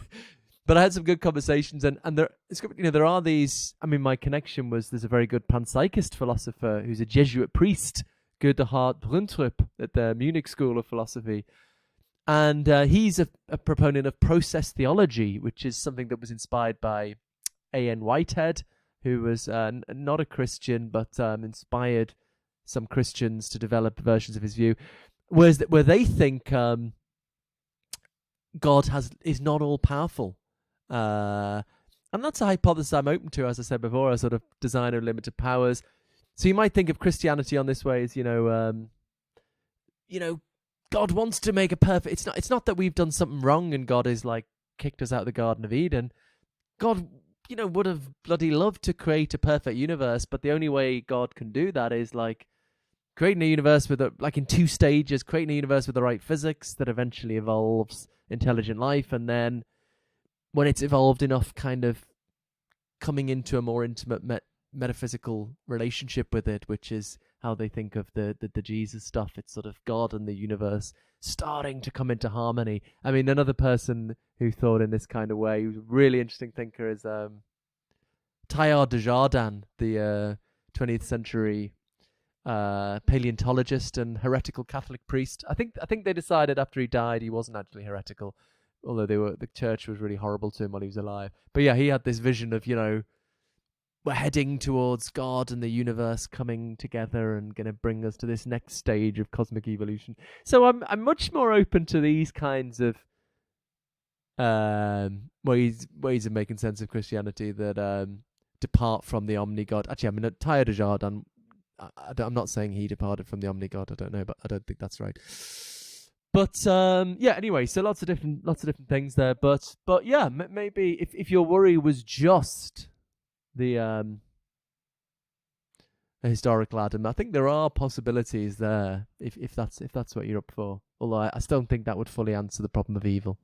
Speaker 2: But I had some good conversations, and there are these. I mean, my connection was there's a very good panpsychist philosopher who's a Jesuit priest, Godehard Brüntrup, at the Munich School of Philosophy, and he's a proponent of process theology, which is something that was inspired by A.N. Whitehead, who was not a Christian but inspired some Christians to develop versions of his view, where they think God is not all powerful. And that's a hypothesis I'm open to, as I said before, a sort of designer of limited powers. So you might think of Christianity on this way as, God wants to make a perfect. It's not that we've done something wrong and God is like kicked us out of the Garden of Eden. God, would have bloody loved to create a perfect universe, but the only way God can do that is like creating a universe in 2 stages, creating a universe with the right physics that eventually evolves intelligent life, and then when it's evolved enough, kind of coming into a more intimate metaphysical relationship with it, which is how they think of the Jesus stuff. It's sort of God and the universe starting to come into harmony. I mean, another person who thought in this kind of way, who's a really interesting thinker, is Teilhard de Chardin, the 20th century paleontologist and heretical Catholic priest. I think they decided after he died he wasn't actually heretical, although the church was really horrible to him while he was alive. But yeah, he had this vision of, we're heading towards God and the universe coming together and going to bring us to this next stage of cosmic evolution. So I'm much more open to these kinds of ways of making sense of Christianity that depart from the omni-God. Actually, I mean, Teilhard de Chardin, I'm not saying he departed from the omni-God. I don't know, but I don't think that's right. But anyway, so lots of different things there. But yeah, maybe if your worry was just the historical Adam, I think there are possibilities there if that's what you're up for. Although I still don't think that would fully answer the problem of evil.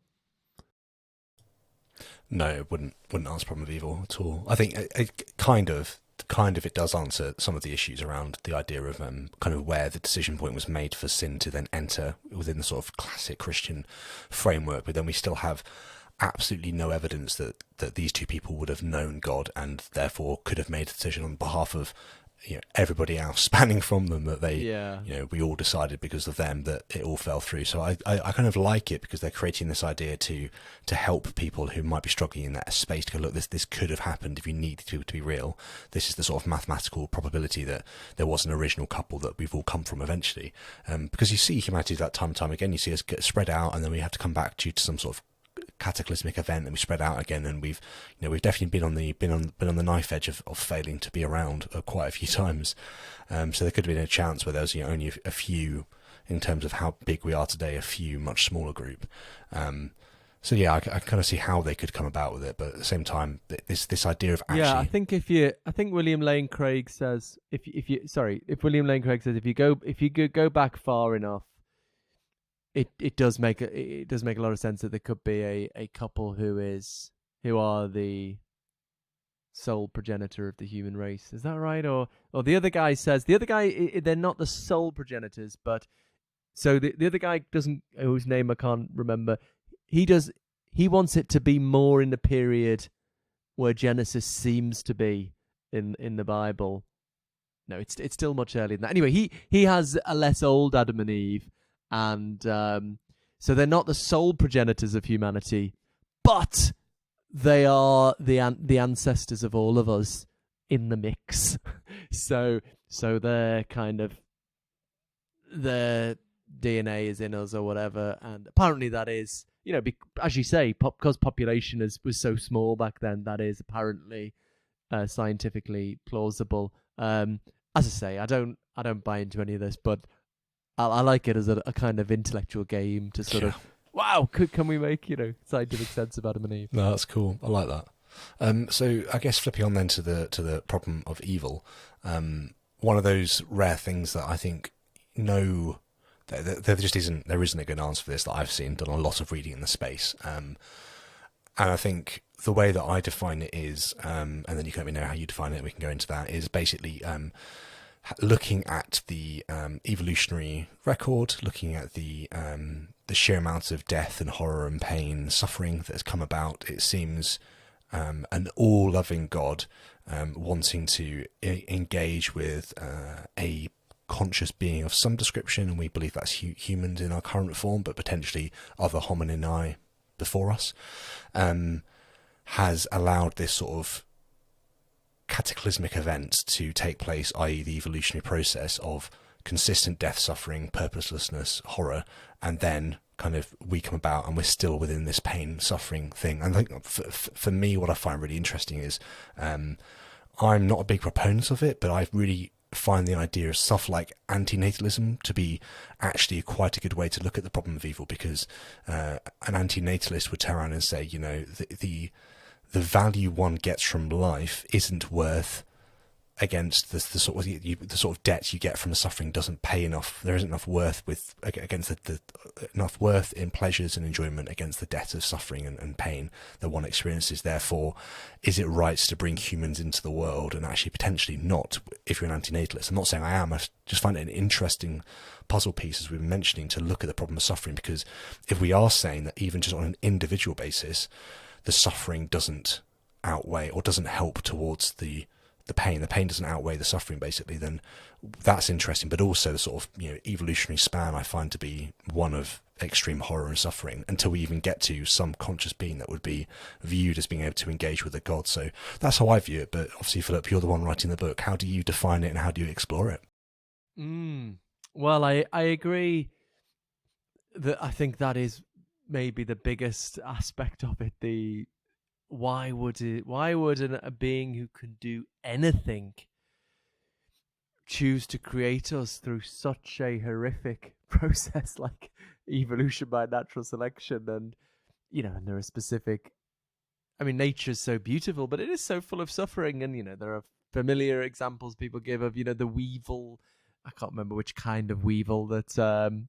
Speaker 1: No, it wouldn't answer the problem of evil at all. I think it kind of it does answer some of the issues around the idea of kind of where the decision point was made for sin to then enter within the sort of classic Christian framework. But then we still have absolutely no evidence that these two people would have known God and therefore could have made a decision on behalf of everybody else spanning from them, that they we all decided because of them that it all fell through. So I kind of like it because they're creating this idea to help people who might be struggling in that space to go, look, this could have happened if you need to be real. This is the sort of mathematical probability that there was an original couple that we've all come from eventually, because you see humanity that time and time again. You see us get spread out and then we have to come back due to some sort of cataclysmic event, and we spread out again, and we've definitely been on the knife edge of failing to be around quite a few times. So there could have been a chance where there was only a few, in terms of how big we are today, a few much smaller group. So yeah, I kind of see how they could come about with it, but at the same time, this idea of actually,
Speaker 2: I think William Lane Craig says if William Lane Craig says if you go back far enough, it does make a lot of sense that there could be a couple who are the sole progenitor of the human race. Is that right? Or the other guy says they're not the sole progenitors, but so the other guy doesn't, whose name I can't remember. He wants it to be more in the period where Genesis seems to be in the Bible. No, it's still much earlier than that. Anyway, he has a less old Adam and Eve, and so they're not the sole progenitors of humanity, but they are the ancestors of all of us in the mix. so they're kind of, their DNA is in us or whatever, and apparently that is, as you say, because population was so small back then, that is apparently scientifically plausible. As I say, I don't buy into any of this, but I like it as a kind of intellectual game to sort of, wow, can we make scientific sense of Adam and Eve?
Speaker 1: No, that's cool. I like that. So I guess flipping on then to the problem of evil, one of those rare things that I think there isn't a good answer for this that I've seen, done a lot of reading in the space, and I think the way that I define it is, and then you can let me know how you define it, we can go into that, is basically looking at the evolutionary record, looking at the sheer amount of death and horror and pain and suffering that has come about. It seems an all-loving God wanting to engage with a conscious being of some description, and we believe that's humans in our current form, but potentially other hominini before us, has allowed this sort of cataclysmic event to take place, i.e. the evolutionary process of consistent death, suffering, purposelessness, horror, and then kind of we come about and we're still within this pain, suffering thing. And I think for me, what I find really interesting is I'm not a big proponent of it, but I really find the idea of stuff like antinatalism to be actually quite a good way to look at the problem of evil, because an antinatalist would turn around and say, the value one gets from life isn't worth against the sort of debt you get from the suffering doesn't pay enough. There isn't enough worth against enough worth in pleasures and enjoyment against the debt of suffering and pain that one experiences. Therefore, is it right to bring humans into the world? And actually, potentially not. If you're an antinatalist, I'm not saying I am. I just find it an interesting puzzle piece, as we've been mentioning, to look at the problem of suffering. Because if we are saying that even just on an individual basis, the suffering doesn't outweigh or doesn't help towards the pain doesn't outweigh the suffering, basically, then that's interesting. But also the sort of evolutionary span I find to be one of extreme horror and suffering, until we even get to some conscious being that would be viewed as being able to engage with a god. So that's how I view it. But obviously, Philip, you're the one writing the book. How do you define it and how do you explore it?
Speaker 2: Well, I agree that I think that is maybe the biggest aspect of it. Why would a being who can do anything choose to create us through such a horrific process like evolution by natural selection? And and there are specific, nature's so beautiful, but it is so full of suffering. And there are familiar examples people give of the weevil. I can't remember which kind of weevil that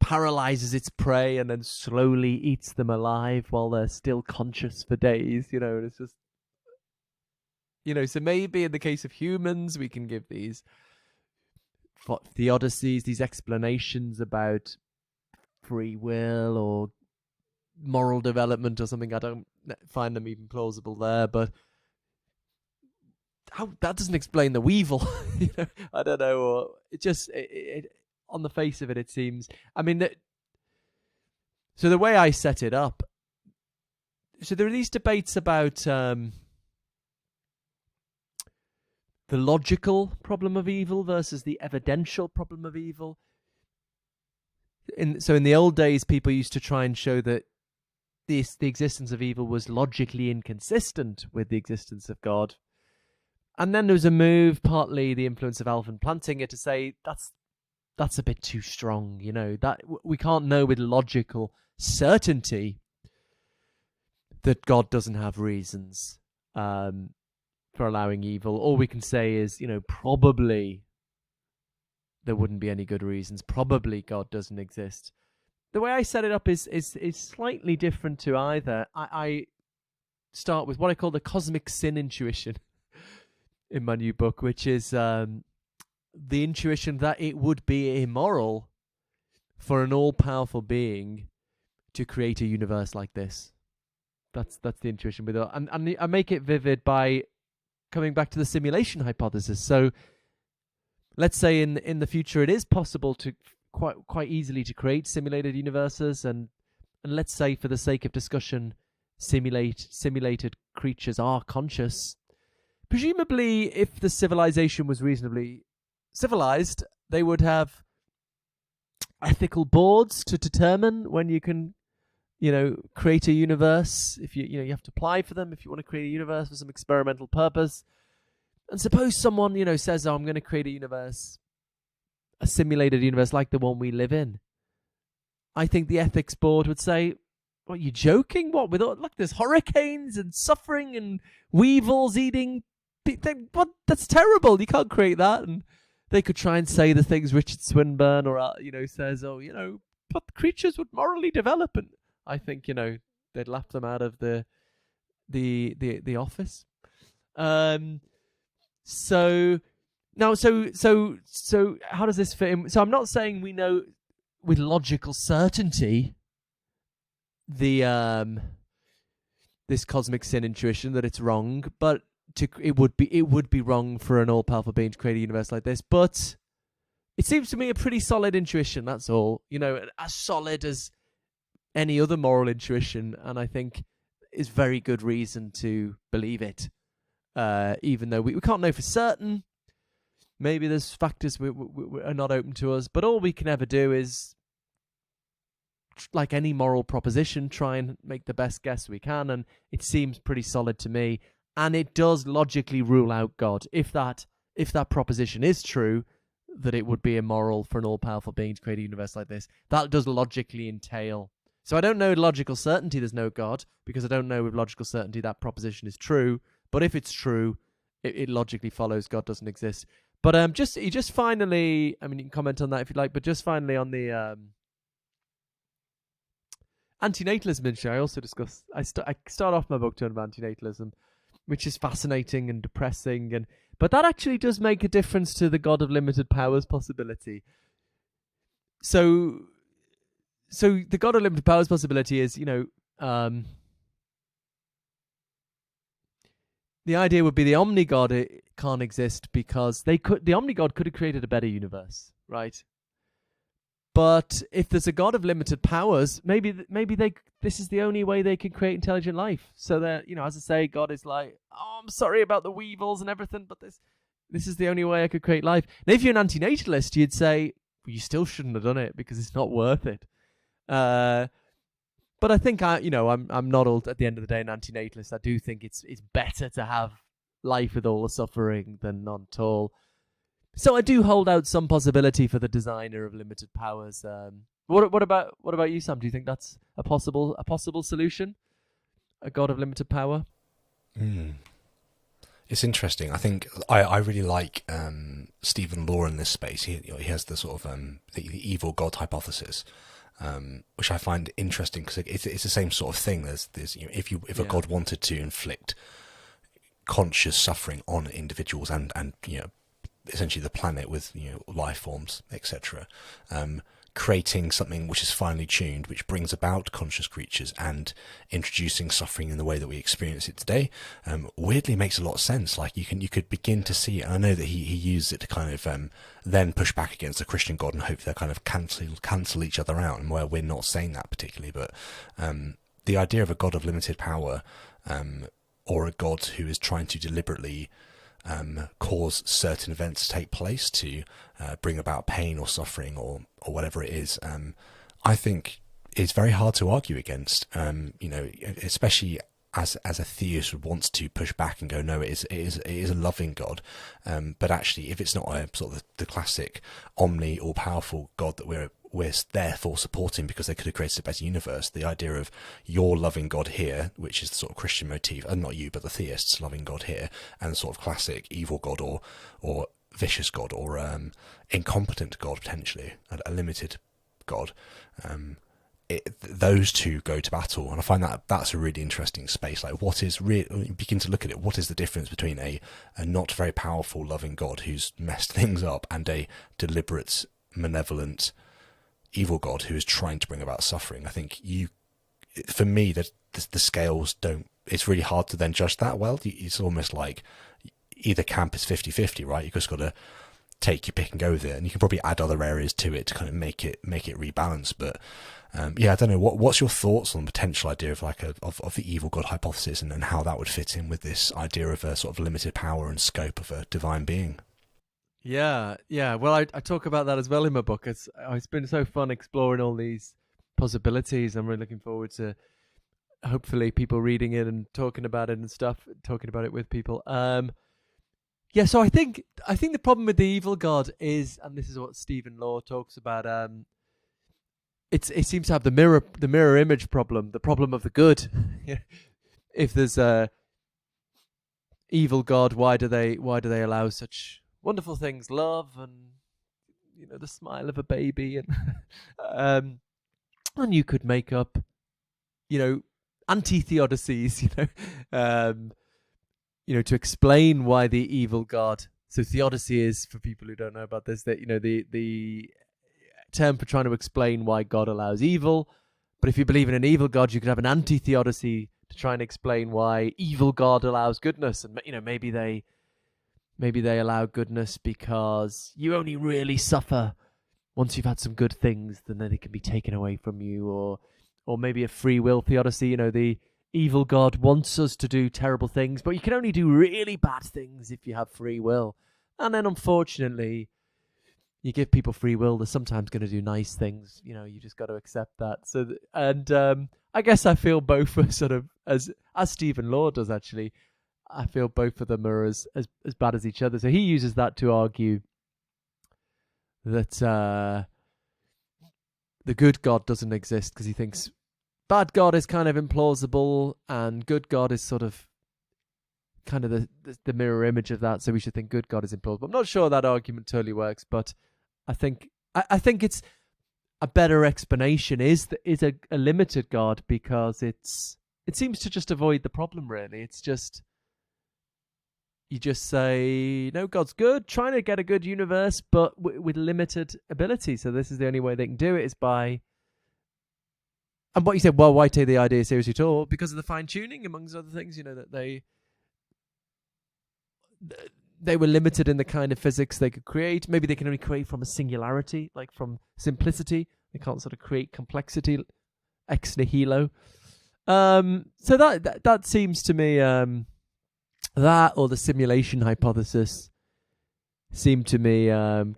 Speaker 2: paralyzes its prey and then slowly eats them alive while they're still conscious for days, and it's just, so maybe in the case of humans, we can give these Theodicies, these explanations about free will or moral development or something. I don't find them even plausible there, but that doesn't explain the weevil. I don't know, or it just, on the face of it, it seems. So the way I set it up, so there are these debates about the logical problem of evil versus the evidential problem of evil. So in the old days, people used to try and show that the existence of evil was logically inconsistent with the existence of God. And then there was a move, partly the influence of Alvin Plantinga, to say that's a bit too strong, that we can't know with logical certainty that God doesn't have reasons for allowing evil. All we can say is, probably there wouldn't be any good reasons. Probably God doesn't exist. the way I set it up is slightly different to either. I start with what I call the cosmic sin intuition in my new book, which is the intuition that it would be immoral for an all-powerful being to create a universe like this. That's the intuition with it, and I make it vivid by coming back to the simulation hypothesis. So, let's say in the future it is possible to quite easily to create simulated universes, and let's say for the sake of discussion, simulated creatures are conscious. Presumably, if the civilization was reasonably civilized, they would have ethical boards to determine when you can, create a universe. If you have to apply for them if you want to create a universe for some experimental purpose. And suppose someone, says, "Oh, I'm going to create a universe, a simulated universe like the one we live in." I think the ethics board would say, "What, are you joking? What, with all, look, there's hurricanes and suffering and weevils eating. What? That's terrible. You can't create that." And they could try and say the things Richard Swinburne or says, "Oh, but creatures would morally develop." And I think they'd laugh them out of the office. So now, so how does this fit in? So I'm not saying we know with logical certainty the this cosmic sin intuition that it's wrong, but it would be wrong for an all-powerful being to create a universe like this. But it seems to me a pretty solid intuition. That's all, as solid as any other moral intuition, and I think is very good reason to believe it. Even though we can't know for certain, maybe there's factors we are not open to us, but all we can ever do is, like any moral proposition, try and make the best guess we can, and it seems pretty solid to me, and it does logically rule out God. If that proposition is true, that it would be immoral for an all-powerful being to create a universe like this, that does logically entail. So I don't know with logical certainty there's no God, because I don't know with logical certainty that proposition is true. But if it's true, it logically follows God doesn't exist. But just finally, I mean, you can comment on that if you like, but just finally on the antinatalism issue, I also discuss. I start off my book talking about antinatalism, which is fascinating and depressing, but that actually does make a difference to the God of limited powers possibility. So the God of limited powers possibility is, the idea would be the omni-God can't exist because the omni-God could have created a better universe, right? But if there's a God of limited powers, maybe this is the only way they can create intelligent life. So that, as I say, God is like, "Oh, I'm sorry about the weevils and everything, but this is the only way I could create life." Now, if you're an antinatalist, you'd say, well, you still shouldn't have done it because it's not worth it. But I think I'm not at the end of the day an antinatalist. I do think it's better to have life with all the suffering than none at all. So I do hold out some possibility for the designer of limited powers. What about you, Sam? Do you think that's a possible solution? A God of limited power?
Speaker 1: It's interesting. I think I really like Stephen Law in this space. He has the sort of the evil God hypothesis. Which I find interesting because it's the same sort of thing. There's if a God wanted to inflict conscious suffering on individuals and essentially the planet with life forms, etc., creating something which is finely tuned, which brings about conscious creatures and introducing suffering in the way that we experience it today, weirdly makes a lot of sense. Like you could begin to see it. And I know that he used it to kind of then push back against the Christian God and hope they'll kind of cancel each other out. And where we're not saying that particularly, but the idea of a God of limited power, or a God who is trying to deliberately cause certain events to take place to bring about pain or suffering or whatever it is, I think it's very hard to argue against. Especially as a theist would want to push back and go, no, it is a loving God, but actually, if it's not a sort of the classic omni all powerful God that we're therefore supporting because they could have created a better universe, the idea of your loving God here, which is the sort of Christian motif, and not you, but the theists loving God here, and the sort of classic evil God or vicious God or incompetent God, potentially, a limited God, those two go to battle, and I find that that's a really interesting space. Like, what is you begin to look at it, what is the difference between a not very powerful, loving God who's messed things up, and a deliberate, malevolent, evil God who is trying to bring about suffering? I think for me, the scales don't. It's really hard to then judge that well. It's almost like either camp is 50-50, right? You've just got to take your pick and go with it, and you can probably add other areas to it to kind of make it rebalance. But yeah, I don't know. What's your thoughts on the potential idea of like of the evil God hypothesis, and how that would fit in with this idea of a sort of limited power and scope of a divine being?
Speaker 2: Yeah. Well, I talk about that as well in my book. It's been so fun exploring all these possibilities. I'm really looking forward to hopefully people reading it and talking about it and stuff, talking about it with people. Yeah, so I think the problem with the evil God is, and this is what Stephen Law talks about, it seems to have the mirror image problem, the problem of the good. If there's a evil God, why do they allow such wonderful things, love and the smile of a baby, and and you could make up anti-Theodicies, to explain why the evil God. So theodicy is, for people who don't know about this, that the term for trying to explain why God allows evil. But if you believe in an evil God, you could have an anti-theodicy to try and explain why evil God allows goodness. And maybe they allow goodness because you only really suffer once you've had some good things, then it can be taken away from you. Or maybe a free will theodicy. The evil God wants us to do terrible things, but you can only do really bad things if you have free will. And then, unfortunately, you give people free will, they're sometimes going to do nice things. You just got to accept that. So, I guess I feel both are sort of, as Stephen Law does actually, I feel both of them are as bad as each other. So he uses that to argue that the good God doesn't exist, because he thinks bad God is kind of implausible and good God is sort of kind of the mirror image of that. So we should think good God is implausible. I'm not sure that argument totally works, but I think it's a better explanation is a limited God, because it seems to just avoid the problem, really. It's just, you just say, no, God's good, trying to get a good universe, but with limited ability. So this is the only way they can do it, is by... And what you said, well, why take the idea seriously at all? Because of the fine-tuning, amongst other things, that they were limited in the kind of physics they could create. Maybe they can only create from a singularity, like from simplicity. They can't sort of create complexity ex nihilo. So that seems to me... that or the simulation hypothesis seem to me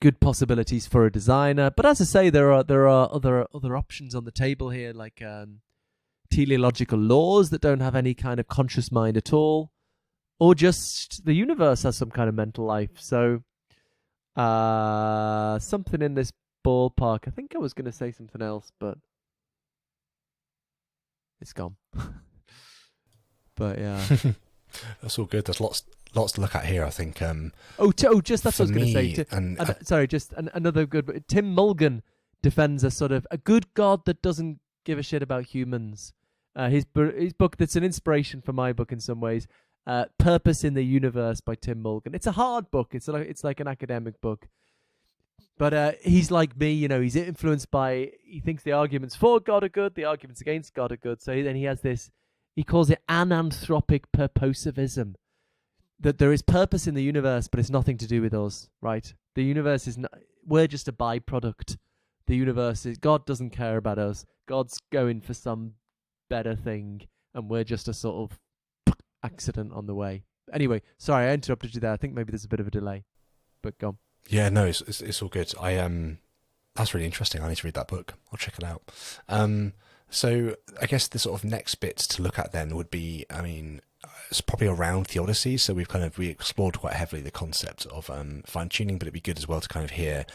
Speaker 2: good possibilities for a designer. But as I say, there are other options on the table here, like teleological laws that don't have any kind of conscious mind at all, or just the universe has some kind of mental life. So something in this ballpark. I think I was going to say something else, but it's gone. But yeah.
Speaker 1: That's all good. There's lots to look at here, I think.
Speaker 2: Just that's what I was going to say. Another good. But Tim Mulligan defends a sort of a good God that doesn't give a shit about humans. His book, that's an inspiration for my book in some ways. Purpose in the Universe by Tim Mulligan. It's a hard book. It's like an academic book. But he's like me, he's influenced by, he thinks the arguments for God are good, the arguments against God are good. So then he has this, he calls it ananthropic purposivism, that there is purpose in the universe, but it's nothing to do with us, right? The universe is not, we're just a byproduct. The universe is, God doesn't care about us. God's going for some better thing, and we're just a sort of accident on the way. Anyway, sorry, I interrupted you there. I think maybe there's a bit of a delay, but go on.
Speaker 1: Yeah, no, it's all good. That's really interesting. I need to read that book. I'll check it out. So I guess the sort of next bits to look at then would be, it's probably around Theodicies. So we explored quite heavily the concept of fine tuning, but it'd be good as well to kind of hear,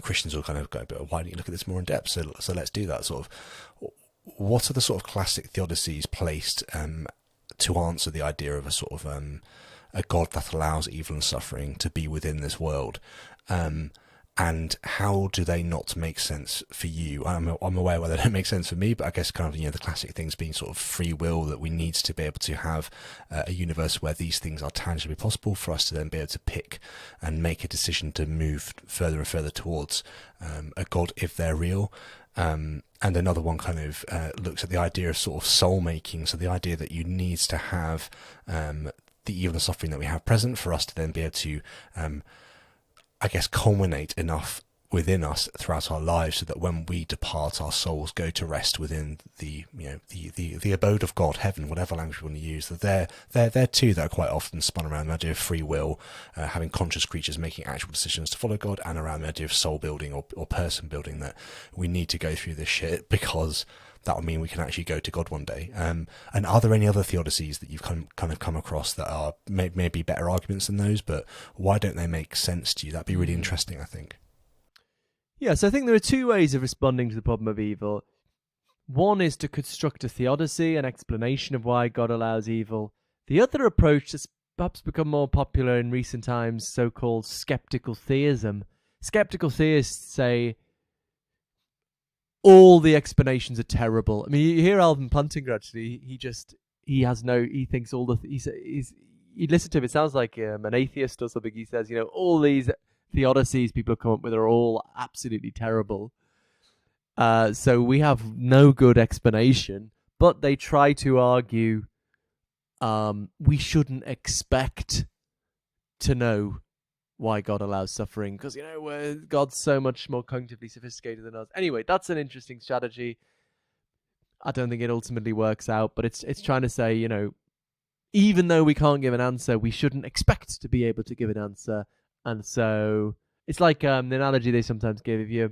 Speaker 1: Christians will kind of go, but why don't you look at this more in depth? So let's do that. Sort of, what are the sort of classic Theodicies placed to answer the idea of a sort of a God that allows evil and suffering to be within this world? And how do they not make sense for you? I'm aware why they don't make sense for me, but I guess kind of, the classic things being sort of free will, that we need to be able to have a universe where these things are tangibly possible for us to then be able to pick and make a decision to move further and further towards a God if they're real. And another one kind of looks at the idea of sort of soul making, so the idea that you need to have the evil and suffering that we have present for us to then be able to I guess culminate enough within us throughout our lives so that when we depart, our souls go to rest within the abode of God, heaven, whatever language we want to use. That they're two that are quite often spun around the idea of free will, having conscious creatures making actual decisions to follow God, and around the idea of soul building or person building, that we need to go through this shit because that will mean we can actually go to God one day. And are there any other theodicies that you've kind of come across that are maybe better arguments than those, but why don't they make sense to you? That'd be really interesting, I think.
Speaker 2: Yes, I think there are two ways of responding to the problem of evil. One is to construct a theodicy, an explanation of why God allows evil. The other approach has perhaps become more popular in recent times, so-called sceptical theism. Sceptical theists say all the explanations are terrible. I mean, you hear Alvin Plantinga, actually, he thinks all you listen to him, it sounds like an atheist or something. He says, all these theodicies people have come up with are all absolutely terrible. So we have no good explanation, but they try to argue we shouldn't expect to know why God allows suffering, because God's so much more cognitively sophisticated than us. Anyway, that's an interesting strategy. I don't think it ultimately works out, but it's trying to say, even though we can't give an answer, we shouldn't expect to be able to give an answer. And so it's like the analogy they sometimes give: if you're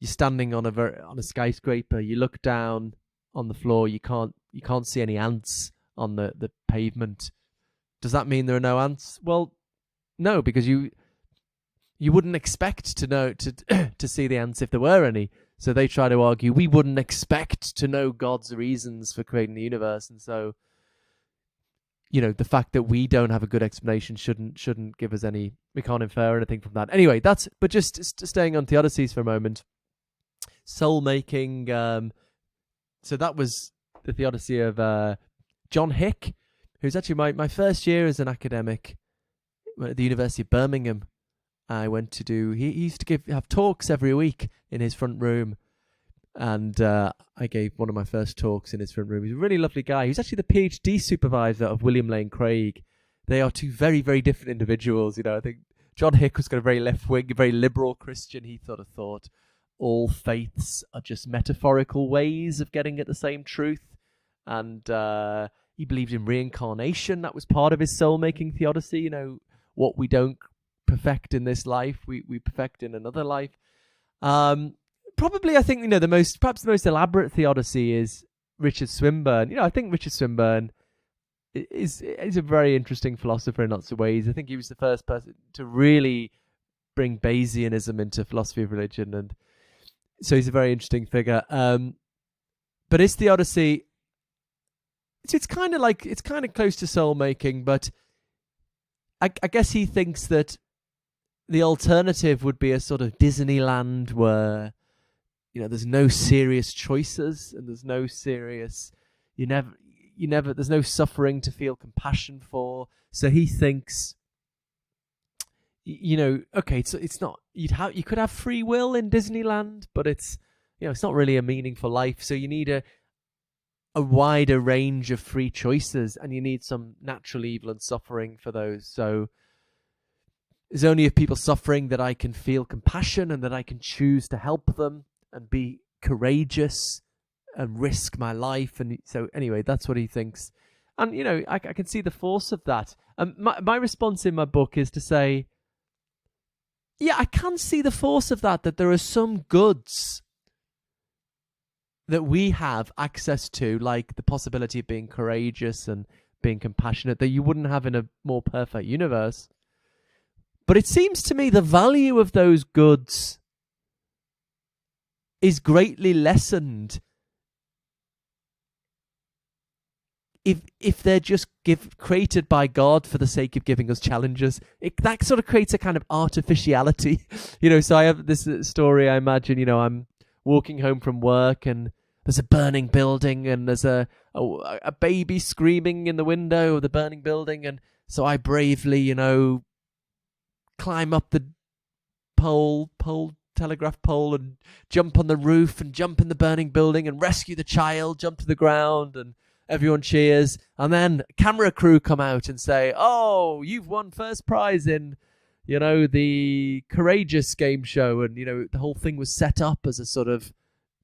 Speaker 2: standing on a skyscraper, you look down on the floor, you can't see any ants on the pavement. Does that mean there are no ants? Well, no, because you wouldn't expect to know to see the ants if there were any. So they try to argue we wouldn't expect to know God's reasons for creating the universe, and so the fact that we don't have a good explanation shouldn't give us any. We can't infer anything from that. Anyway, but just staying on theodicies for a moment. Soul making. So that was the theodicy of John Hick, who's actually my first year as an academic at the University of Birmingham. I went to do. He used to have talks every week in his front room, and I gave one of my first talks in his front room. He's a really lovely guy. He's actually the PhD supervisor of William Lane Craig. They are two very, very different individuals. I think John Hick was kind of very left-wing, very liberal Christian. He thought all faiths are just metaphorical ways of getting at the same truth, and he believed in reincarnation. That was part of his soul-making theodicy. What we don't perfect in this life, we perfect in another life. Probably, I think, perhaps the most elaborate theodicy is Richard Swinburne. I think Richard Swinburne is a very interesting philosopher in lots of ways. I think he was the first person to really bring Bayesianism into philosophy of religion, and so he's a very interesting figure. But his theodicy, it's kind of close to soul making, but I guess he thinks that the alternative would be a sort of Disneyland where there's no serious choices and there's no serious there's no suffering to feel compassion for. So he thinks okay, so it's not, you could have free will in Disneyland, but it's it's not really a meaningful life. So you need a wider range of free choices, and you need some natural evil and suffering for those. So it's only if people suffering that I can feel compassion and that I can choose to help them and be courageous and risk my life. And so anyway, that's what he thinks. And, I can see the force of that. And my response in my book is to say, yeah, I can see the force of that there are some goods that we have access to, like the possibility of being courageous and being compassionate, that you wouldn't have in a more perfect universe. But it seems to me the value of those goods is greatly lessened if they're just created by God for the sake of giving us challenges, that sort of creates a kind of artificiality. So I have this story. I imagine, I'm walking home from work and there's a burning building and there's a baby screaming in the window of the burning building, and so I bravely, climb up the telegraph pole and jump on the roof and jump in the burning building and rescue the child, jump to the ground, and everyone cheers. And then camera crew come out and say, "Oh, you've won first prize in, the Courageous game show." And, the whole thing was set up as a sort of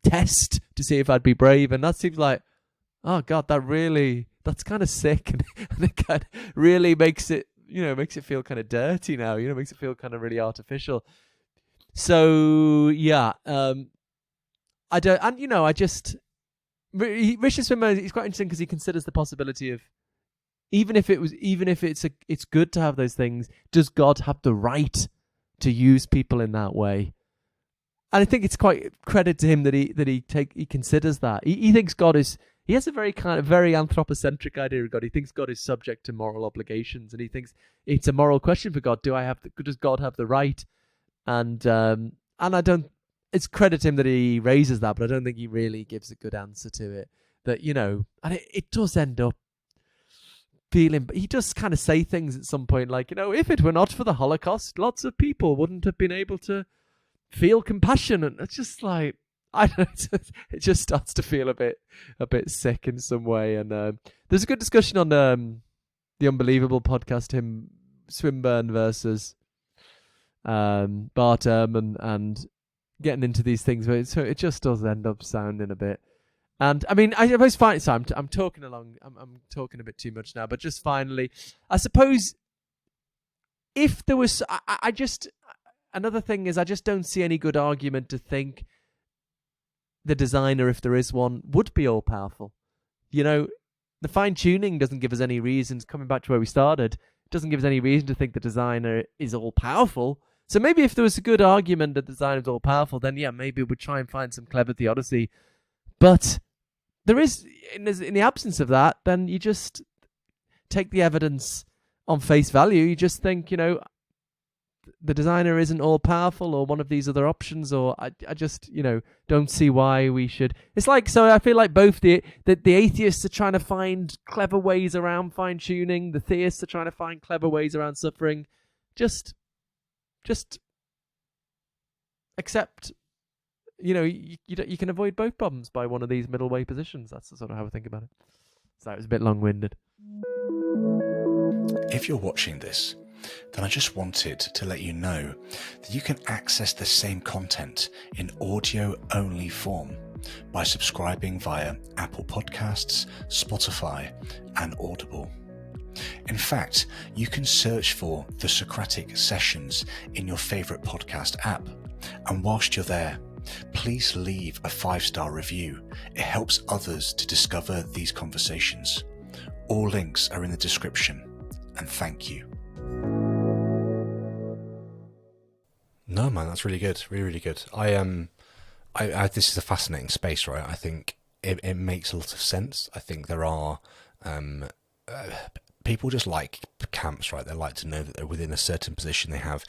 Speaker 2: test to see if I'd be brave. And that seems like, oh God, that's kind of sick. And it kind of really makes it feel kind of dirty now, makes it feel kind of really artificial. So, yeah, I don't, and, I just, Richard Swinburne, he's quite interesting because he considers the possibility of, even if it's good to have those things, does God have the right to use people in that way? And I think it's quite credit to him that he considers that. He thinks God is, he has a very anthropocentric idea of God. He thinks God is subject to moral obligations, and he thinks it's a moral question for God. Does God have the right? And I don't. It's credit to him that he raises that, but I don't think he really gives a good answer to it. That and it does end up feeling. He does kind of say things at some point like, if it were not for the Holocaust, lots of people wouldn't have been able to feel compassion, and it's just like, I don't know, it just starts to feel a bit sick in some way. And there's a good discussion on the Unbelievable podcast, him, Swinburne versus Bartham, and getting into these things, but so it just does end up sounding a bit. And I mean, I suppose finally, so I'm talking along. I'm talking a bit too much now, but just finally, I suppose if there was, I just, another thing is, I just don't see any good argument to think the designer, if there is one, would be all powerful. The fine tuning doesn't give us any reasons. Coming back to where we started, it doesn't give us any reason to think the designer is all powerful. So maybe if there was a good argument that the designer is all powerful, then yeah, maybe we'd try and find some clever theodicy. But there is, in the absence of that, then you just take the evidence on face value. You just think, the designer isn't all powerful, or one of these other options, or I just, don't see why we should. It's like, so I feel like both the atheists are trying to find clever ways around fine tuning. The theists are trying to find clever ways around suffering. Just accept, you can avoid both problems by one of these middle way positions. That's the sort of how I think about it. So it was a bit long-winded.
Speaker 1: If you're watching this, then I just wanted to let you know that you can access the same content in audio-only form by subscribing via Apple Podcasts, Spotify, and Audible. In fact, you can search for the Socratic Sessions in your favourite podcast app, and whilst you're there, please leave a 5-star review. It helps others to discover these conversations. All links are in the description, and thank you. No, man, that's really good. Really, really good. I this is a fascinating space, right? I think it makes a lot of sense. I think there are people just like camps, right? They like to know that they're within a certain position. They have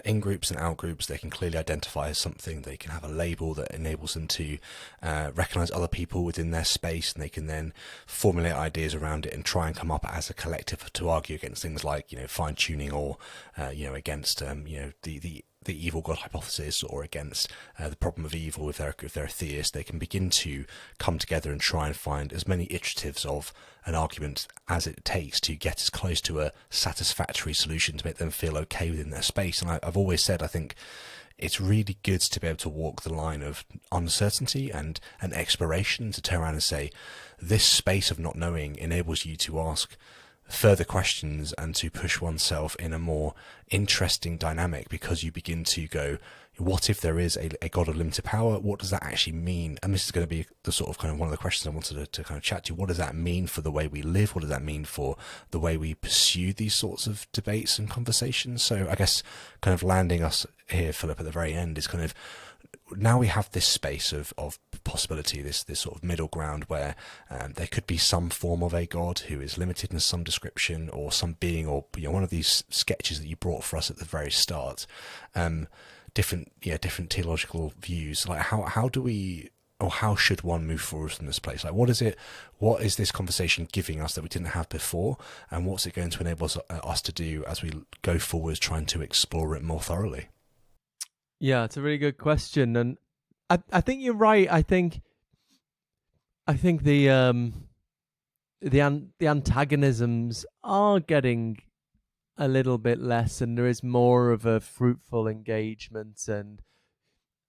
Speaker 1: in-groups and out-groups. They can clearly identify as something. They can have a label that enables them to recognize other people within their space, and they can then formulate ideas around it and try and come up as a collective to argue against things like, fine-tuning, or, against, the evil God hypothesis, or against the problem of evil. If they're a theist, they can begin to come together and try and find as many iteratives of an argument as it takes to get as close to a satisfactory solution to make them feel okay within their space. And I've always said, I think it's really good to be able to walk the line of uncertainty and exploration, to turn around and say, this space of not knowing enables you to ask further questions and to push oneself in a more interesting dynamic, because you begin to go, what if there is a God of limited power? What does that actually mean? And this is going to be the sort of kind of one of the questions I wanted to kind of chat to. What does that mean for the way we live? What does that mean for the way we pursue these sorts of debates and conversations? So I guess kind of landing us here, Philip, at the very end is kind of, now we have this space of possibility, this sort of middle ground where there could be some form of a God who is limited in some description, or some being, or one of these sketches that you brought for us at the very start. Different theological views. Like how do we, or how should one move forward from this place? Like what is this conversation giving us that we didn't have before, and what's it going to enable us to do as we go forward, trying to explore it more thoroughly?
Speaker 2: Yeah, it's a really good question, and I think you're right. I think the antagonisms are getting a little bit less, and there is more of a fruitful engagement. And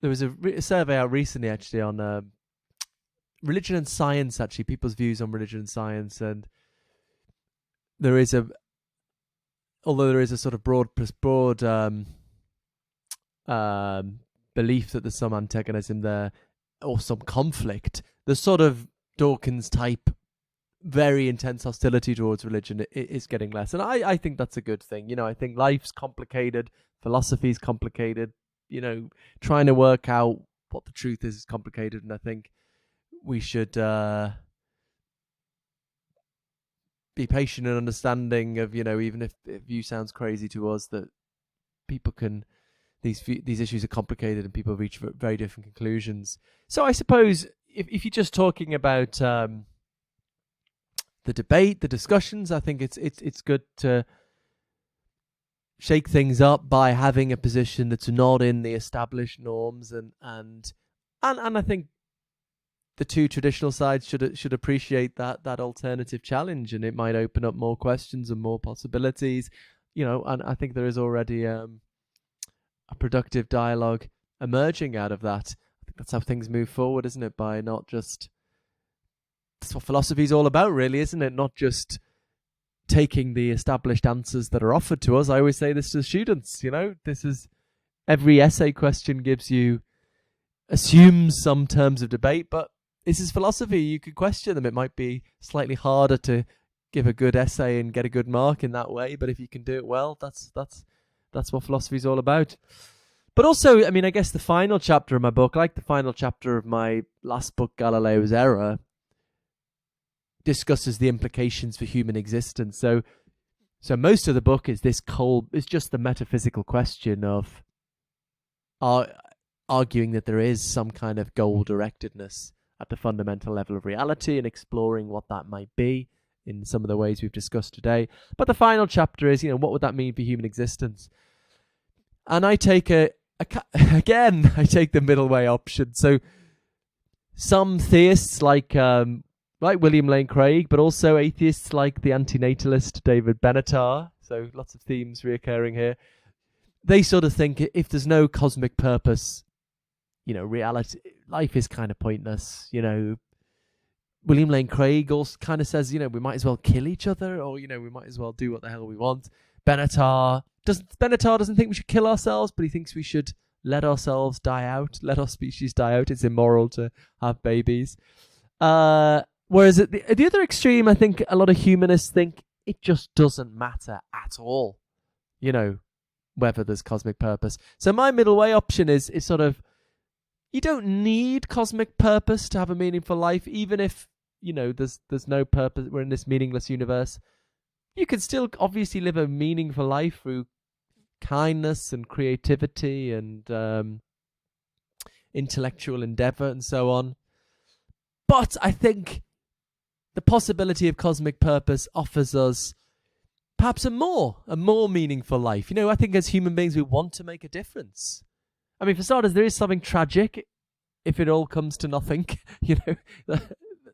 Speaker 2: there was a survey out recently, actually, on religion and science. Actually, people's views on religion and science, and although there is a sort of broad belief that there's some antagonism there, or some conflict, the sort of Dawkins type very intense hostility towards religion is getting less, and I think that's a good thing. I think life's complicated, philosophy's complicated, trying to work out what the truth is complicated, and I think we should be patient and understanding of, even if view sounds crazy to us, that people can, these issues are complicated and people reach very different conclusions. So I suppose if you're just talking about the debate, the discussions, I think it's good to shake things up by having a position that's not in the established norms, and I think the two traditional sides should appreciate that alternative challenge, and it might open up more questions and more possibilities, and I think there is already a productive dialogue emerging out of that. I think that's how things move forward, isn't it? By not just, that's what philosophy is all about, really, isn't it? Not just taking the established answers that are offered to us. I always say this to students, this is, every essay question assumes some terms of debate, but this is philosophy. You could question them. It might be slightly harder to give a good essay and get a good mark in that way, but if you can do it well, that's what philosophy is all about. But also, I guess the final chapter of my book, like the final chapter of my last book, Galileo's Error, discusses the implications for human existence. So most of the book is just the metaphysical question of arguing that there is some kind of goal-directedness at the fundamental level of reality, and exploring what that might be in some of the ways we've discussed today. But the final chapter is, what would that mean for human existence? And I take I take the middle way option. So some theists like William Lane Craig, but also atheists like the antinatalist David Benatar, so lots of themes reoccurring here, they sort of think if there's no cosmic purpose, reality, life is kind of pointless. William Lane Craig also kind of says, we might as well kill each other, or, we might as well do what the hell we want. Benatar doesn't think we should kill ourselves, but he thinks we should let ourselves die out, let our species die out. It's immoral to have babies. Whereas at the other extreme, I think a lot of humanists think it just doesn't matter at all, whether there's cosmic purpose. So my middle way option is sort of, you don't need cosmic purpose to have a meaningful life, even if, there's no purpose. We're in this meaningless universe. You can still obviously live a meaningful life through kindness and creativity and intellectual endeavor and so on. But I think the possibility of cosmic purpose offers us perhaps a more meaningful life. I think as human beings, we want to make a difference. For starters, there is something tragic if it all comes to nothing.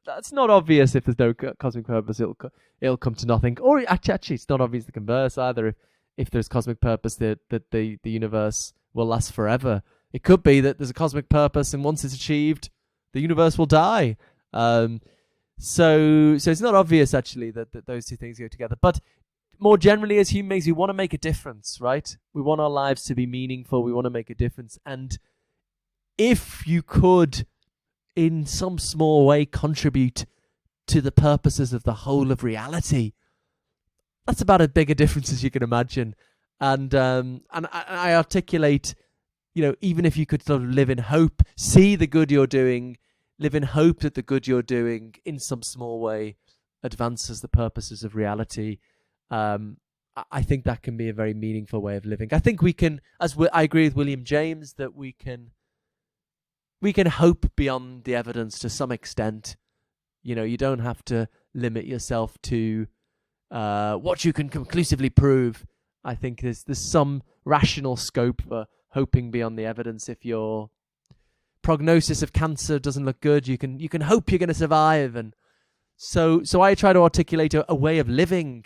Speaker 2: That's not obvious. If there's no cosmic purpose, it'll come to nothing. Or actually, it's not obvious the converse either. If there's cosmic purpose, that the universe will last forever. It could be that there's a cosmic purpose, and once it's achieved, the universe will die. So it's not obvious actually that those two things go together. But more generally, as human beings, we want to make a difference, right? We want our lives to be meaningful. We want to make a difference. And if you could, in some small way, contribute to the purposes of the whole of reality, that's about as big a difference as you can imagine. And I articulate, even if you could sort of live in hope, see the good you're doing, live in hope that the good you're doing in some small way advances the purposes of reality. I think that can be a very meaningful way of living. I think we can, I agree with William James, that we can hope beyond the evidence to some extent. You don't have to limit yourself to what you can conclusively prove. I think there's some rational scope for hoping beyond the evidence. If your prognosis of cancer doesn't look good, you can hope you're going to survive. And so I try to articulate a way of living,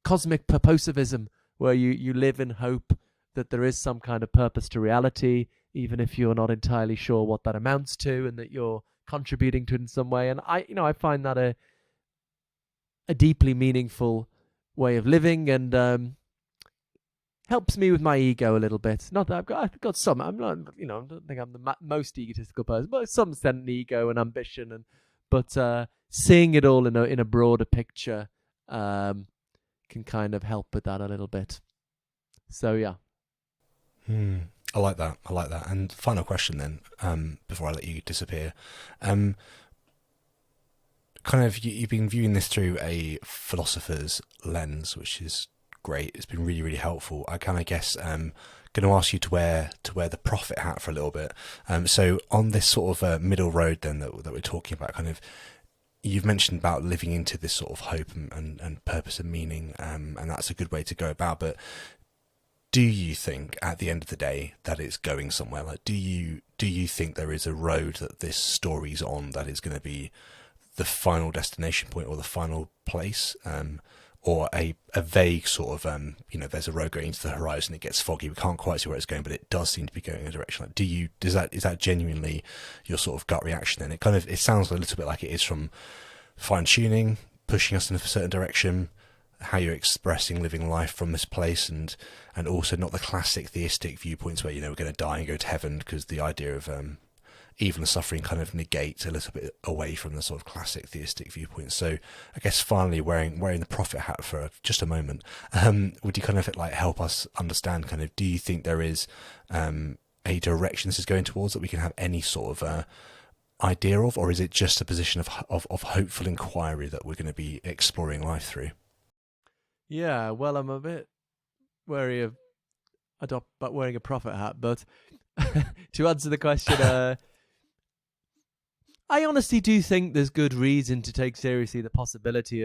Speaker 2: cosmic purposivism, where you live in hope that there is some kind of purpose to reality, even if you're not entirely sure what that amounts to, and that you're contributing to it in some way. And I find that a deeply meaningful way of living, and helps me with my ego a little bit. Not that I've got some. I'm not, I don't think I'm the most egotistical person, but some extent ego and ambition, but seeing it all in a broader picture can kind of help with that a little bit. So yeah.
Speaker 1: I like that. And final question then, before I let you disappear. Kind of, you've been viewing this through a philosopher's lens, which is great. It's been really, really helpful. I kind of guess going to ask you to wear the prophet hat for a little bit. So on this sort of middle road then that we're talking about, kind of, you've mentioned about living into this sort of hope and purpose and meaning, and that's a good way to go about. But do you think at the end of the day that it's going somewhere? Like, do you think there is a road that this story's on that is going to be the final destination point or the final place, or a vague sort of there's a road going into the horizon, it gets foggy, we can't quite see where it's going, but it does seem to be going in a direction? Like, is that genuinely your sort of gut reaction? And it sounds a little bit like it is from fine tuning, pushing us in a certain direction, how you're expressing living life from this place, and also not the classic theistic viewpoints where we're going to die and go to heaven, because the idea of evil and suffering kind of negates a little bit away from the sort of classic theistic viewpoint. So I guess finally wearing the prophet hat for just a moment, would you kind of like help us understand kind of, do you think there is a direction this is going towards that we can have any sort of idea of, or is it just a position of hopeful inquiry that we're going to be exploring life through?
Speaker 2: Yeah, well, I'm a bit wary of wearing a prophet hat, but to answer the question, I honestly do think there's good reason to take seriously the possibility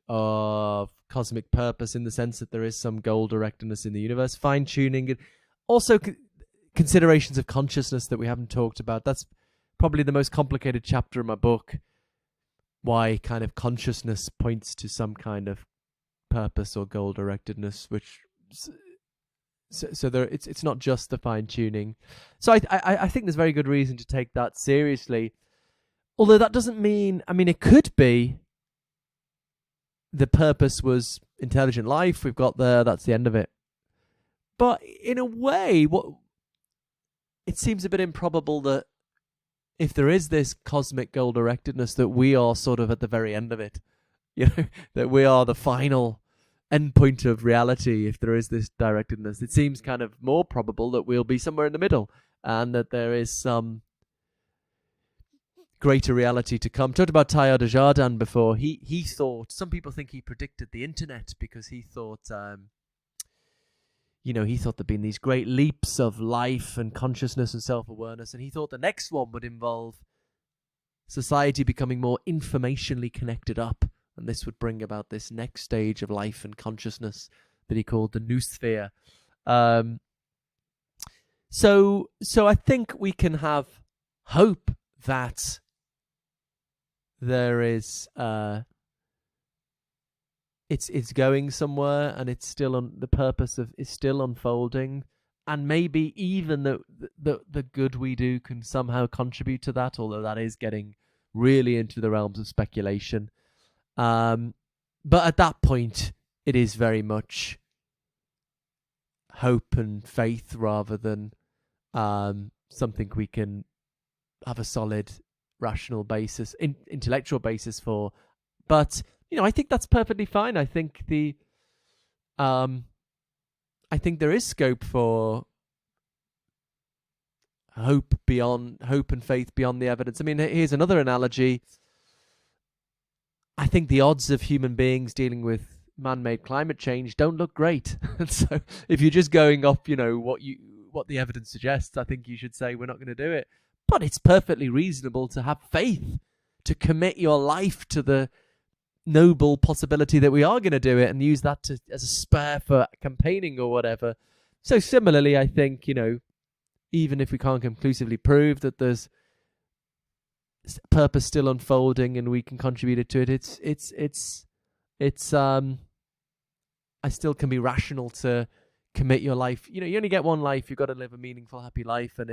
Speaker 2: of cosmic purpose, in the sense that there is some goal-directedness in the universe, fine-tuning, and also considerations of consciousness that we haven't talked about. That's probably the most complicated chapter in my book, why kind of consciousness points to some kind of purpose or goal-directedness, which so there, it's not just the fine-tuning. So I think there's very good reason to take that seriously. Although that doesn't mean, it could be the purpose was intelligent life, we've got there, that's the end of it. But in a way, it seems a bit improbable that if there is this cosmic goal-directedness, that we are sort of at the very end of it. That we are the final endpoint of reality. If there is this directedness, it seems kind of more probable that we'll be somewhere in the middle, and that there is some greater reality to come. Talked about Teilhard de Chardin before. He thought, some people think he predicted the internet, because he thought he thought there'd been these great leaps of life and consciousness and self-awareness, and he thought the next one would involve society becoming more informationally connected up, and this would bring about this next stage of life and consciousness that he called the noosphere. So I think we can have hope that there is it's going somewhere, and it's still on the purpose of is still unfolding, and maybe even the good we do can somehow contribute to that, although that is getting really into the realms of speculation. But at that point, it is very much hope and faith rather than something we can have a solid, rational basis, intellectual basis for. But I think that's perfectly fine. I think I think there is scope for hope and faith beyond the evidence. I mean, here's another analogy. I think the odds of human beings dealing with man-made climate change don't look great. And so if you're just going off, what the evidence suggests, I think you should say we're not going to do it. But it's perfectly reasonable to have faith, to commit your life to the noble possibility that we are going to do it, and use that as a spur for campaigning or whatever. So similarly, I think, even if we can't conclusively prove that there's purpose still unfolding and we can contribute to it, I still can be rational to commit your life. You only get one life. You've got to live a meaningful, happy life. And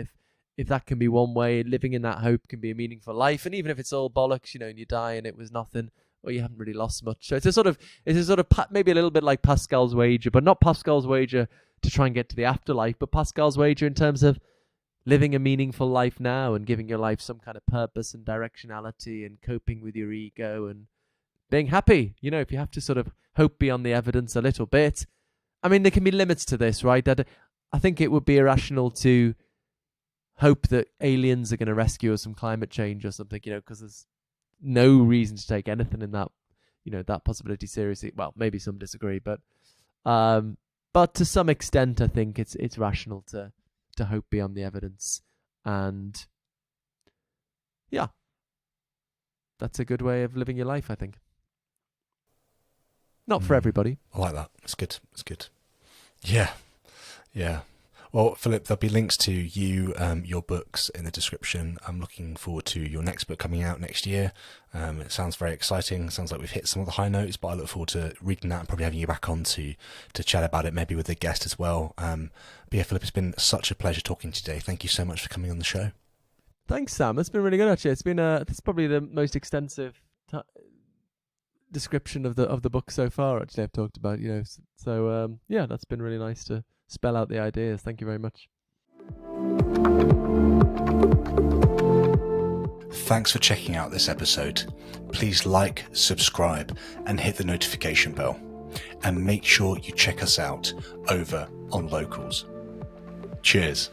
Speaker 2: if that can be one way, living in that hope can be a meaningful life. And even if it's all bollocks, and you die and it was nothing, or you haven't really lost much. So it's a sort of maybe a little bit like Pascal's wager, but not Pascal's wager to try and get to the afterlife, but Pascal's wager in terms of living a meaningful life now and giving your life some kind of purpose and directionality and coping with your ego and being happy. If you have to sort of hope beyond the evidence a little bit, I mean, there can be limits to this, right? I think it would be irrational to hope that aliens are going to rescue us from climate change or something, because there's no reason to take anything in that, that possibility seriously. Well, maybe some disagree, but to some extent, I think it's rational to hope beyond the evidence. And yeah, that's a good way of living your life, I think. Not for everybody.
Speaker 1: I like that. It's good. Yeah. Well, Philip, there'll be links to you, your books in the description. I'm looking forward to your next book coming out next year. It sounds very exciting. Sounds like we've hit some of the high notes, but I look forward to reading that and probably having you back on to chat about it, maybe with a guest as well. But yeah, Philip, it's been such a pleasure talking to you today. Thank you so much for coming on the show.
Speaker 2: Thanks, Sam. It's been really good, actually. It's probably the most extensive description of the book so far, actually, I've talked about, So, yeah, that's been really nice to spell out the ideas. Thank you very much.
Speaker 1: Thanks for checking out this episode. Please like, subscribe, and hit the notification bell. And make sure you check us out over on Locals. Cheers.